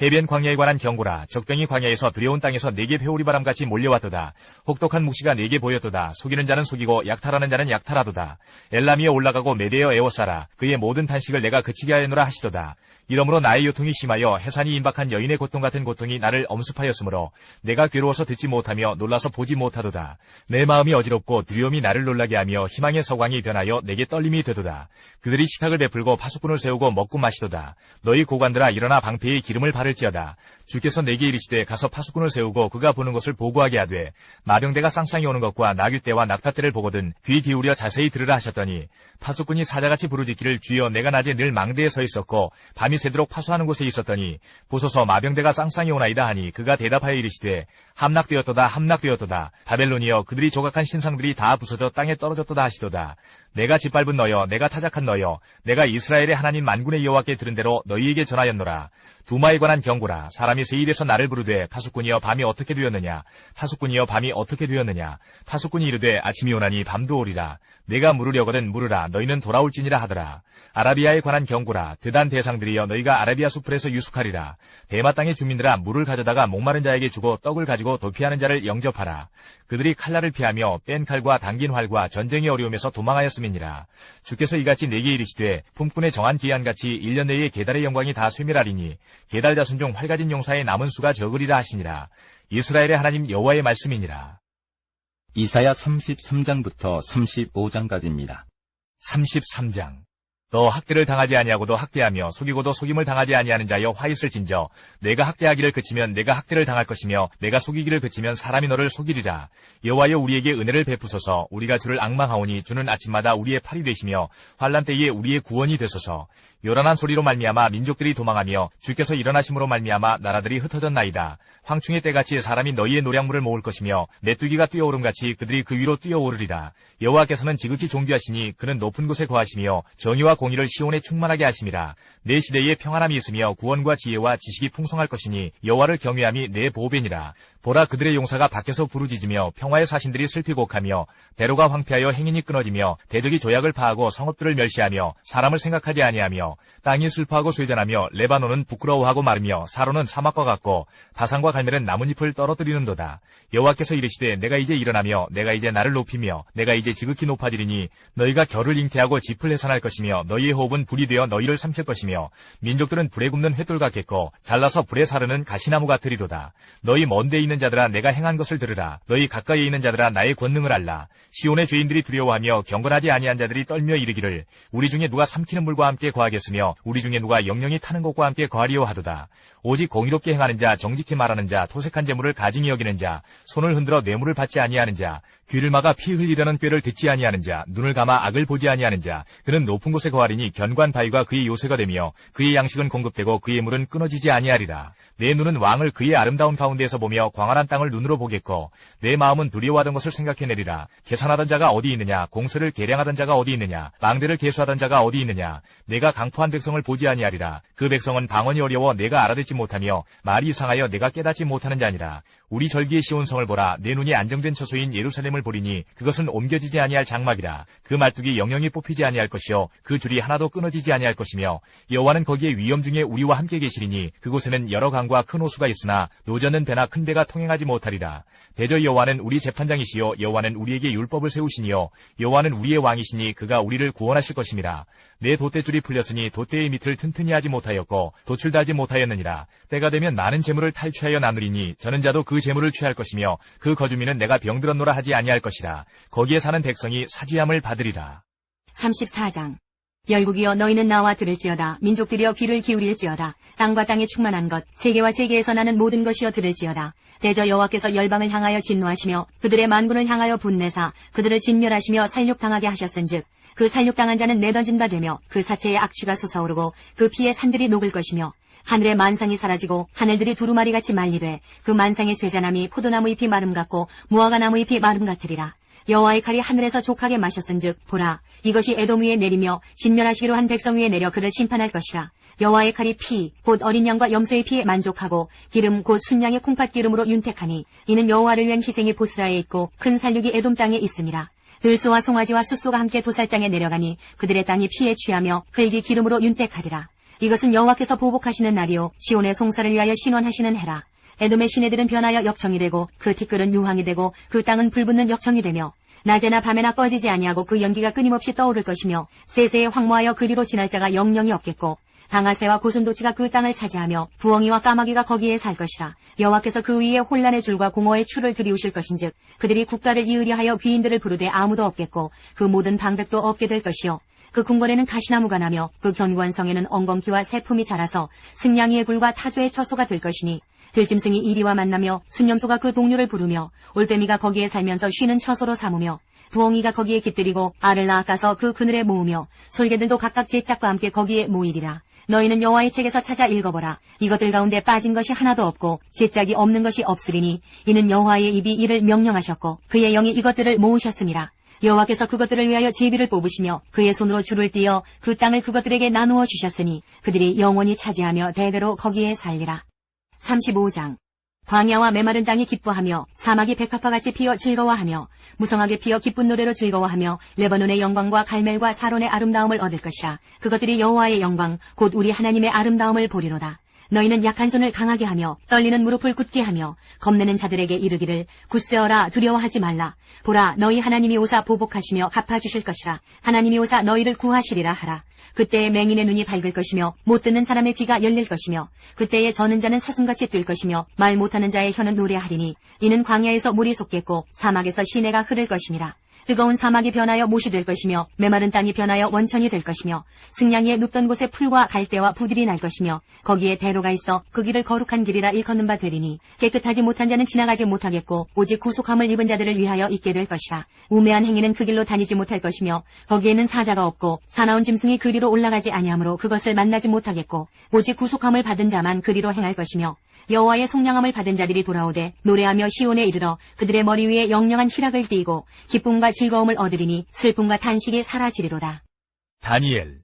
해변 광야에 관한 경고라. 적병이 광야에서 두려운 땅에서 내게 회오리바람같이 몰려왔도다. 혹독한 묵시가 내게 보였도다. 속이는 자는 속이고 약탈하는 자는 약탈하도다. 엘람이여 올라가고 메대여 에워싸라. 그의 모든 탄식을 내가 그치게 하였노라 하시도다. 이러므로 나의 요통이 심하여 해산이 임박한 여인의 고통 같은 고통이 나를 엄습하였으므로 내가 괴로워서 듣지 못하며 놀라서 보지 못하도다. 내 마음이 어지럽고 두려움이 나를 놀라게 하며 희망의 서광이 변하여 내게 떨림이 되도다. 그들이 식탁을 베풀고 파수꾼을 세우고 먹고 마시도다. 너희 고관들아 일어나 방패에 기름을 바를지어다. 주께서 내게 이르시되 가서 파수꾼을 세우고 그가 보는 것을 보고하게 하되 마병대가 쌍쌍이 오는 것과 나귀떼와 낙타떼를 보거든 귀 기울여 자세히 들으라 하셨더니 파수꾼이 사자같이 부르짖기를 주여 내가 낮에 늘 망대에 서 있었고 밤이 새도록 파수하는 곳에 있었더니 보소서 마병대가 쌍쌍이 오나이다 하니 그가 대답하여 이르시되 함락되었도다 함락되었도다. 바벨론이여 그들이 조각한 신상들이 다 부서져 땅에 떨어졌도다 하시도다. 내가 짓밟은 너여 내가 타작한 너여 내가 이스라엘의 하나님 만군의 여호와께 들은 대로 너희에게 전하였노라. 두마에 관한 경고라. 사람이 세일에서 나를 부르되 파수꾼이여 밤이 어떻게 되었느냐. 파수꾼이여 밤이 어떻게 되었느냐. 파수꾼이 이르되 아침이 오나니 밤도 오리라. 내가 물으려거든 물으라. 너희는 돌아올지니라 하더라. 아라비아에 관한 경고라. 드단 대상들이여 너희가 아라비아 수풀에서 유숙하리라. 대마 땅의 주민들아 물을 가져다가 목마른 자에게 주고 떡을 가지고 도피하는 자를 영접하라. 그들이 칼날을 피하며 뺀 칼과 당긴 활과 전쟁의 어려움에서 도망하였음이니라. 주께서 이같이 내게 이르시되 품꾼의 정한 기한같이 1년 내에 게달의 영광이 다 쇠멸하리니 게달 자손 중 활가진 용사의 남은 수가 적으리라 하시니라. 이스라엘의 하나님 여호와의 말씀이니라. 이사야 33장부터 35장까지입니다. 33장. 너 학대를 당하지 아니하고도 학대하며 속이고도 속임을 당하지 아니하는 자여 화 있을진저 내가 학대하기를 그치면 내가 학대를 당할 것이며 내가 속이기를 그치면 사람이 너를 속이리라. 여호와여 우리에게 은혜를 베푸소서. 우리가 주를 앙망하오니 주는 아침마다 우리의 팔이 되시며 환난 때에 우리의 구원이 되소서. 요란한 소리로 말미암아 민족들이 도망하며 주께서 일어나심으로 말미암아 나라들이 흩어졌나이다. 황충의 때같이 사람이 너희의 노량물을 모을 것이며 메뚜기가 뛰어오름같이 그들이 그 위로 뛰어오르리라. 여호와께서는 지극히 존귀하시니 그는 높은 곳에 거하시며 정의와 공의를 시온에 충만하게 하심이라. 내 시대에 평안함이 있으며 구원과 지혜와 지식이 풍성할 것이니 여호와를 경외함이 내 보배니라. 보라 그들의 용사가 밖에서 부르짖으며 평화의 사신들이 슬피 곡하며 대로가 황폐하여 행인이 끊어지며 대적이 조약을 파하고 성읍들을 멸시하며 사람을 생각하지 아니하며 땅이 슬퍼하고 쇠잔하며 레바논은 부끄러워하고 마르며 사로는 사막과 같고 바산과 갈멜은 나뭇잎을 떨어뜨리는도다. 여호와께서 이르시되 내가 이제 일어나며 내가 이제 나를 높이며 내가 이제 지극히 높아지리니 너희가 결을 잉태하고 짚을 해산할 것이며 너희의 호흡은 불이 되어 너희를 삼킬 것이며 민족들은 불에 굽는 횃돌 같겠고 잘라서 불에 사르는 가시나무 같으리로다. 너희 먼데 있는 자들아 내가 행한 것을 들으라. 너희 가까이에 있는 자들아 나의 권능을 알라. 시온의 죄인들이 두려워하며 경건하지 아니한 자들이 떨며 이르기를 우리 중에 누가 삼키는 물과 함께 거하겠으며 하겠으며 우리 중에 누가 영영이 타는 것과 함께 거하리요 하도다. 오직 공의롭게 행하는 자, 정직히 말하는 자, 토색한 재물을 가증히 여기는 자, 손을 흔들어 뇌물을 받지 아니하는 자, 귀를 막아 피 흘리려는 꾀를 듣지 아니하는 자, 눈을 감아 악을 보지 아니하는 자, 그는 높은 곳에 거하리니 견고한 바위가 그의 요새가 되며 그의 양식은 공급되고 그의 물은 끊어지지 아니하리라. 내 눈은 왕을 그의 아름다운 가운데에서 보며 광활한 땅을 눈으로 보겠고 내 마음은 두려워하던 것을 생각해내리라. 계산하던 자가 어디 있느냐, 공세를 계량하던 자가 어디 있느냐, 망대를 계수하던 자가 어디 있느냐. 내가 강포한 백성을 보지 아니하리라. 그 백성은 방언이 어려워 내가 알아듣지 못하며 말이 이상하여 내가 깨닫지 못하는 자니라. 우리 절기의 시온성을 보라. 내 눈이 안정된 처소인 예루살렘을 보리니 그것은 옮겨지지 아니할 장막이라. 그 말뚝이 영영이 뽑히지 아니할 것이요 그 줄이 하나도 끊어지지 아니할 것이며 여호와는 거기에 위험 중에 우리와 함께 계시리니 그곳에는 여러 강과 큰 호수가 있으나 노젓는 배나 큰 배가 통행하지 못하리라. 대저 여호와는 우리 재판장이시요 여호와는 우리에게 율법을 세우시니요 여호와는 우리의 왕이시니 그가 우리를 구원하실 것임이라. 내 돛대줄이 풀렸으니 돛대의 밑을 튼튼히 하지 못하였고 도출도 하지 못하였느니라. 때가 되면 많은 재물을 탈취하여 나누리니 저는 자도 그 재물을 취할 것이며 그 거주민은 내가 병들었노라 하지 아니할 것이라. 거기에 사는 백성이 사죄함을 받으리라. 34장. 열국이여 너희는 나와 들을지어다. 민족들이여 귀를 기울일지어다. 땅과 땅에 충만한 것, 세계와 세계에서 나는 모든 것이여 들을지어다. 대저 여호와께서 열방을 향하여 진노하시며 그들의 만군을 향하여 분내사 그들을 진멸하시며 살육당하게 하셨은즉 그 살육당한 자는 내던진 바 되며 그 사체의 악취가 솟아오르고 그 피에 산들이 녹을 것이며 하늘의 만상이 사라지고 하늘들이 두루마리같이 말리되 그 만상의 쇠자나무 포도나무 잎이 마름 같고 무화과나무 잎이 마름 같으리라. 여호와의 칼이 하늘에서 족하게 마셨은즉 보라 이것이 에돔 위에 내리며 진멸하시기로 한 백성 위에 내려 그를 심판할 것이라. 여호와의 칼이 피 곧 어린 양과 염소의 피에 만족하고 기름 곧 순양의 콩팥 기름으로 윤택하니 이는 여호와를 위한 희생이 보스라에 있고 큰 살육이 에돔 땅에 있음이라. 들소와 송아지와 숫소가 함께 도살장에 내려가니 그들의 땅이 피에 취하며 흙이 기름으로 윤택하리라. 이것은 여호와께서 보복하시는 날이요 시온의 송사를 위하여 신원하시는 해라. 에돔의 시내들은 변하여 역청이 되고 그 티끌은 유황이 되고 그 땅은 불붙는 역청이 되며 낮에나 밤에나 꺼지지 아니하고 그 연기가 끊임없이 떠오를 것이며 세세에 황무하여 그리로 지날 자가 영영이 없겠고 방아새와 고슴도치가 그 땅을 차지하며 부엉이와 까마귀가 거기에 살 것이라. 여호와께서 그 위에 혼란의 줄과 공허의 추를 들이우실 것인즉 그들이 국가를 이으려 하여 귀인들을 부르되 아무도 없겠고 그 모든 방백도 없게 될 것이요 그 궁궐에는 가시나무가 나며 그 견고한 성에는 엉겅퀴와 새품이 자라서 승냥이의 굴과 타조의 처소가 될 것이니 들짐승이 이리와 만나며 순념소가 그 동료를 부르며 올빼미가 거기에 살면서 쉬는 처소로 삼으며 부엉이가 거기에 깃들이고 알을 낳아가서 그 그늘에 모으며 솔개들도 각각 제 짝과 함께 거기에 모이리라. 너희는 여호와의 책에서 찾아 읽어보라. 이것들 가운데 빠진 것이 하나도 없고 제 짝이 없는 것이 없으리니 이는 여호와의 입이 이를 명령하셨고 그의 영이 이것들을 모으셨음이라. 여호와께서 그것들을 위하여 제비를 뽑으시며 그의 손으로 줄을 띄어 그 땅을 그것들에게 나누어 주셨으니 그들이 영원히 차지하며 대대로 거기에 살리라. 35장. 광야와 메마른 땅이 기뻐하며 사막이 백합화같이 피어 즐거워하며 무성하게 피어 기쁜 노래로 즐거워하며 레바논의 영광과 갈멜과 사론의 아름다움을 얻을 것이라. 그것들이 여호와의 영광 곧 우리 하나님의 아름다움을 보리로다. 너희는 약한 손을 강하게 하며 떨리는 무릎을 굳게 하며 겁내는 자들에게 이르기를 굳세어라 두려워하지 말라. 보라 너희 하나님이 오사 보복하시며 갚아주실 것이라. 하나님이 오사 너희를 구하시리라 하라. 그때에 맹인의 눈이 밝을 것이며 못 듣는 사람의 귀가 열릴 것이며 그때에 저는 자는 사슴같이 뛸 것이며 말 못하는 자의 혀는 노래하리니 이는 광야에서 물이 솟겠고 사막에서 시내가 흐를 것임이라. 뜨거운 사막이 변하여 못이 될 것이며 메마른 땅이 변하여 원천이 될 것이며 승냥이의 눕던 곳에 풀과 갈대와 부들이 날 것이며 거기에 대로가 있어 그 길을 거룩한 길이라 일컫는 바 되리니 깨끗하지 못한 자는 지나가지 못하겠고 오직 구속함을 입은 자들을 위하여 있게 될 것이라. 우매한 행위는 그 길로 다니지 못할 것이며 거기에는 사자가 없고 사나운 짐승이 그리로 올라가지 아니하므로 그것을 만나지 못하겠고 오직 구속함을 받은 자만 그리로 행할 것이며 여호와의 속량함을 받은 자들이 돌아오되 노래하며 시온에 이르러 그들의 머리 위에 영영한 희락을 띠고 기쁨과 즐거움을 얻으리니 슬픔과 탄식이 사라지리로다. 다니엘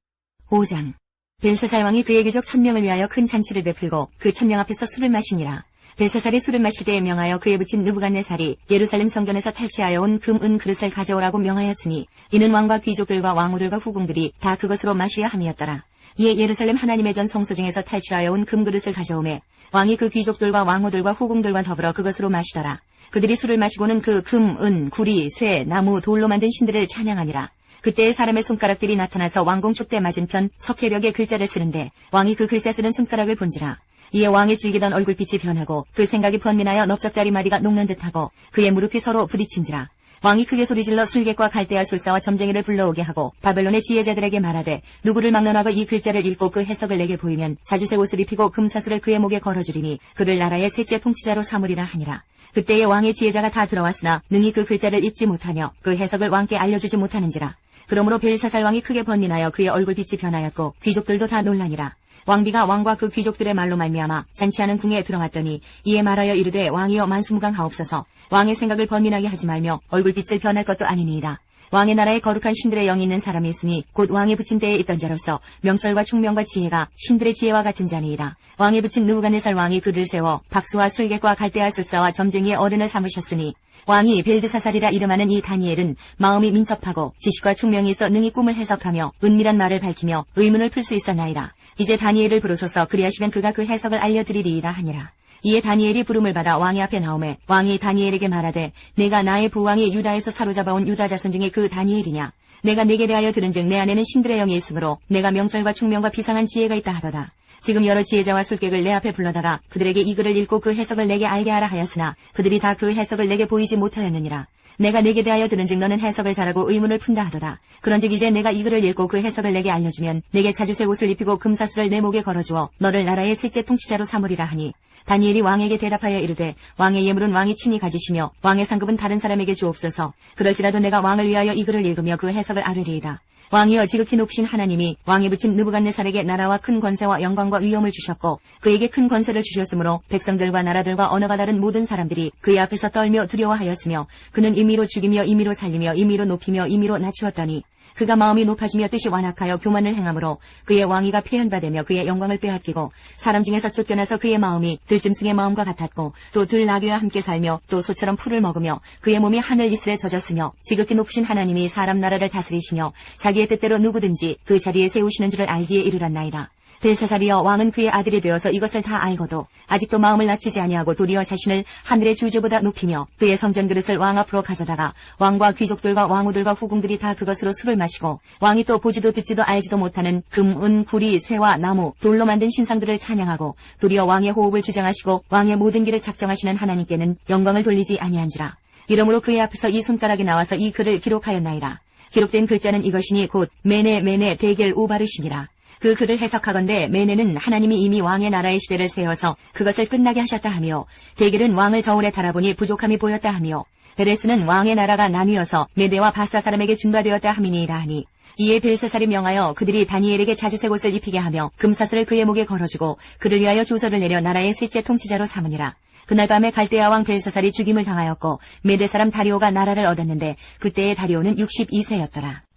5장. 벨사살 왕이 그의 귀족 1000명을 위하여 큰 잔치를 베풀고 그 1000명 앞에서 술을 마시니라. 벨사살이 술을 마실 때에 명하여 그에 붙인 느부갓네살이 예루살렘 성전에서 탈취하여 온 금, 은 그릇을 가져오라고 명하였으니 이는 왕과 귀족들과 왕후들과 후궁들이 다 그것으로 마셔야 함이었더라. 이에 예루살렘 하나님의 전 성소 중에서 탈취하여 온 금그릇을 가져오매 왕이 그 귀족들과 왕후들과 후궁들과 더불어 그것으로 마시더라. 그들이 술을 마시고는 그 금, 은, 구리, 쇠, 나무, 돌로 만든 신들을 찬양하니라. 그때에 사람의 손가락들이 나타나서 왕궁 축대 맞은편 석회벽에 글자를 쓰는데 왕이 그 글자 쓰는 손가락을 본지라. 이에 왕이 즐기던 얼굴빛이 변하고 그 생각이 번민하여 넓적다리 마디가 녹는 듯하고 그의 무릎이 서로 부딪힌지라. 왕이 크게 소리질러 술객과 갈대아 술사와 점쟁이를 불러오게 하고 바벨론의 지혜자들에게 말하되 누구를 막론하고 이 글자를 읽고 그 해석을 내게 보이면 자주색 옷을 입히고 금사슬을 그의 목에 걸어주리니 그를 나라의 셋째 통치자로 삼으리라 하니라. 그때에 왕의 지혜자가 다 들어왔으나 능히 그 글자를 읽지 못하며 그 해석을 왕께 알려주지 못하는지라. 그러므로 벨사살 왕이 크게 번민하여 그의 얼굴빛이 변하였고 귀족들도 다 놀라니라. 왕비가 왕과 그 귀족들의 말로 말미암아 잔치하는 궁에 들어갔더니 이에 말하여 이르되 왕이여 만수무강하옵소서. 왕의 생각을 번민하게 하지 말며 얼굴빛을 변할 것도 아니니이다. 왕의 나라에 거룩한 신들의 영이 있는 사람이 있으니 곧 왕의 붙인 때에 있던 자로서 명철과 총명과 지혜가 신들의 지혜와 같은 자니이다. 왕의 붙인 느부갓네살 왕이 그를 세워 박수와 술객과 갈대아 술사와 점쟁이의 어른을 삼으셨으니 왕이 벨드사살이라 이름하는 이 다니엘은 마음이 민첩하고 지식과 총명이 있어 능히 꿈을 해석하며 은밀한 말을 밝히며 의문을 풀 수 있었나이다. 이제 다니엘을 부르소서. 그리하시면 그가 그 해석을 알려드리리이다 하니라. 이에 다니엘이 부름을 받아 왕의 앞에 나오매 왕이 다니엘에게 말하되 내가 나의 부왕이 유다에서 사로잡아온 유다 자손 중에 그 다니엘이냐. 내가 내게 대하여 들은즉 내 안에는 신들의 영이 있으므로 내가 명철과 총명과 비상한 지혜가 있다 하도다. 지금 여러 지혜자와 술객을 내 앞에 불러다가 그들에게 이 글을 읽고 그 해석을 내게 알게 하라 하였으나 그들이 다 그 해석을 내게 보이지 못하였느니라. 내가 내게 대하여 들은즉 너는 해석을 잘하고 의문을 푼다 하도다. 그런즉 이제 내가 이 글을 읽고 그 해석을 내게 알려주면 내게 자주색 옷을 입히고 금사슬을 내 목에 걸어주어 너를 나라의 셋째 통치자로 삼으리라 하니 다니엘이 왕에게 대답하여 이르되 왕의 예물은 왕이 친히 가지시며 왕의 상급은 다른 사람에게 주옵소서. 그럴지라도 내가 왕을 위하여 이 글을 읽으며 그 해석을 아뢰리이다. 왕이여 지극히 높으신 하나님이 왕에 붙인 느부갓네살에게 나라와 큰 권세와 영광과 위엄을 주셨고 그에게 큰 권세를 주셨으므로 백성들과 나라들과 언어가 다른 모든 사람들이 그의 앞에서 떨며 두려워하였으며 그는 임의로 죽이며 임의로 살리며 임의로 높이며 임의로 낮추었더니 그가 마음이 높아지며 뜻이 완악하여 교만을 행함으로 그의 왕위가 폐현받으며 그의 영광을 빼앗기고 사람 중에서 쫓겨나서 그의 마음이 들짐승의 마음과 같았고 또 들나귀와 함께 살며 또 소처럼 풀을 먹으며 그의 몸이 하늘 이슬에 젖었으며 지극히 높으신 하나님이 사람 나라를 다스리시며 자기의 뜻대로 누구든지 그 자리에 세우시는 줄을 알기에 이르렀나이다. 벨사살이여 왕은 그의 아들이 되어서 이것을 다 알고도 아직도 마음을 낮추지 아니하고 도리어 자신을 하늘의 주주보다 높이며 그의 성전 그릇을 왕 앞으로 가져다가 왕과 귀족들과 왕후들과 후궁들이 다 그것으로 술을 마시고 왕이 또 보지도 듣지도 알지도 못하는 금, 은, 구리, 쇠와 나무, 돌로 만든 신상들을 찬양하고 도리어 왕의 호흡을 주장하시고 왕의 모든 길을 작정하시는 하나님께는 영광을 돌리지 아니한지라. 이러므로 그의 앞에서 이 손가락이 나와서 이 글을 기록하였나이다. 기록된 글자는 이것이니 곧 메네 메네 데겔 우바르시니라. 그 글을 해석하건대 메네는 하나님이 이미 왕의 나라의 시대를 세워서 그것을 끝나게 하셨다 하며 데겔은 왕을 저울에 달아보니 부족함이 보였다 하며 베레스는 왕의 나라가 나뉘어서 메대와 바사 사람에게 준바되었다 함이니이다 하니 이에 벨사살이 명하여 그들이 다니엘에게 자주색 옷을 입히게 하며 금사슬을 그의 목에 걸어주고 그를 위하여 조서를 내려 나라의 셋째 통치자로 삼으니라. 그날 밤에 갈대아 왕 벨사살이 죽임을 당하였고 메대 사람 다리오가 나라를 얻었는데 그때의 다리오는 62세였더라.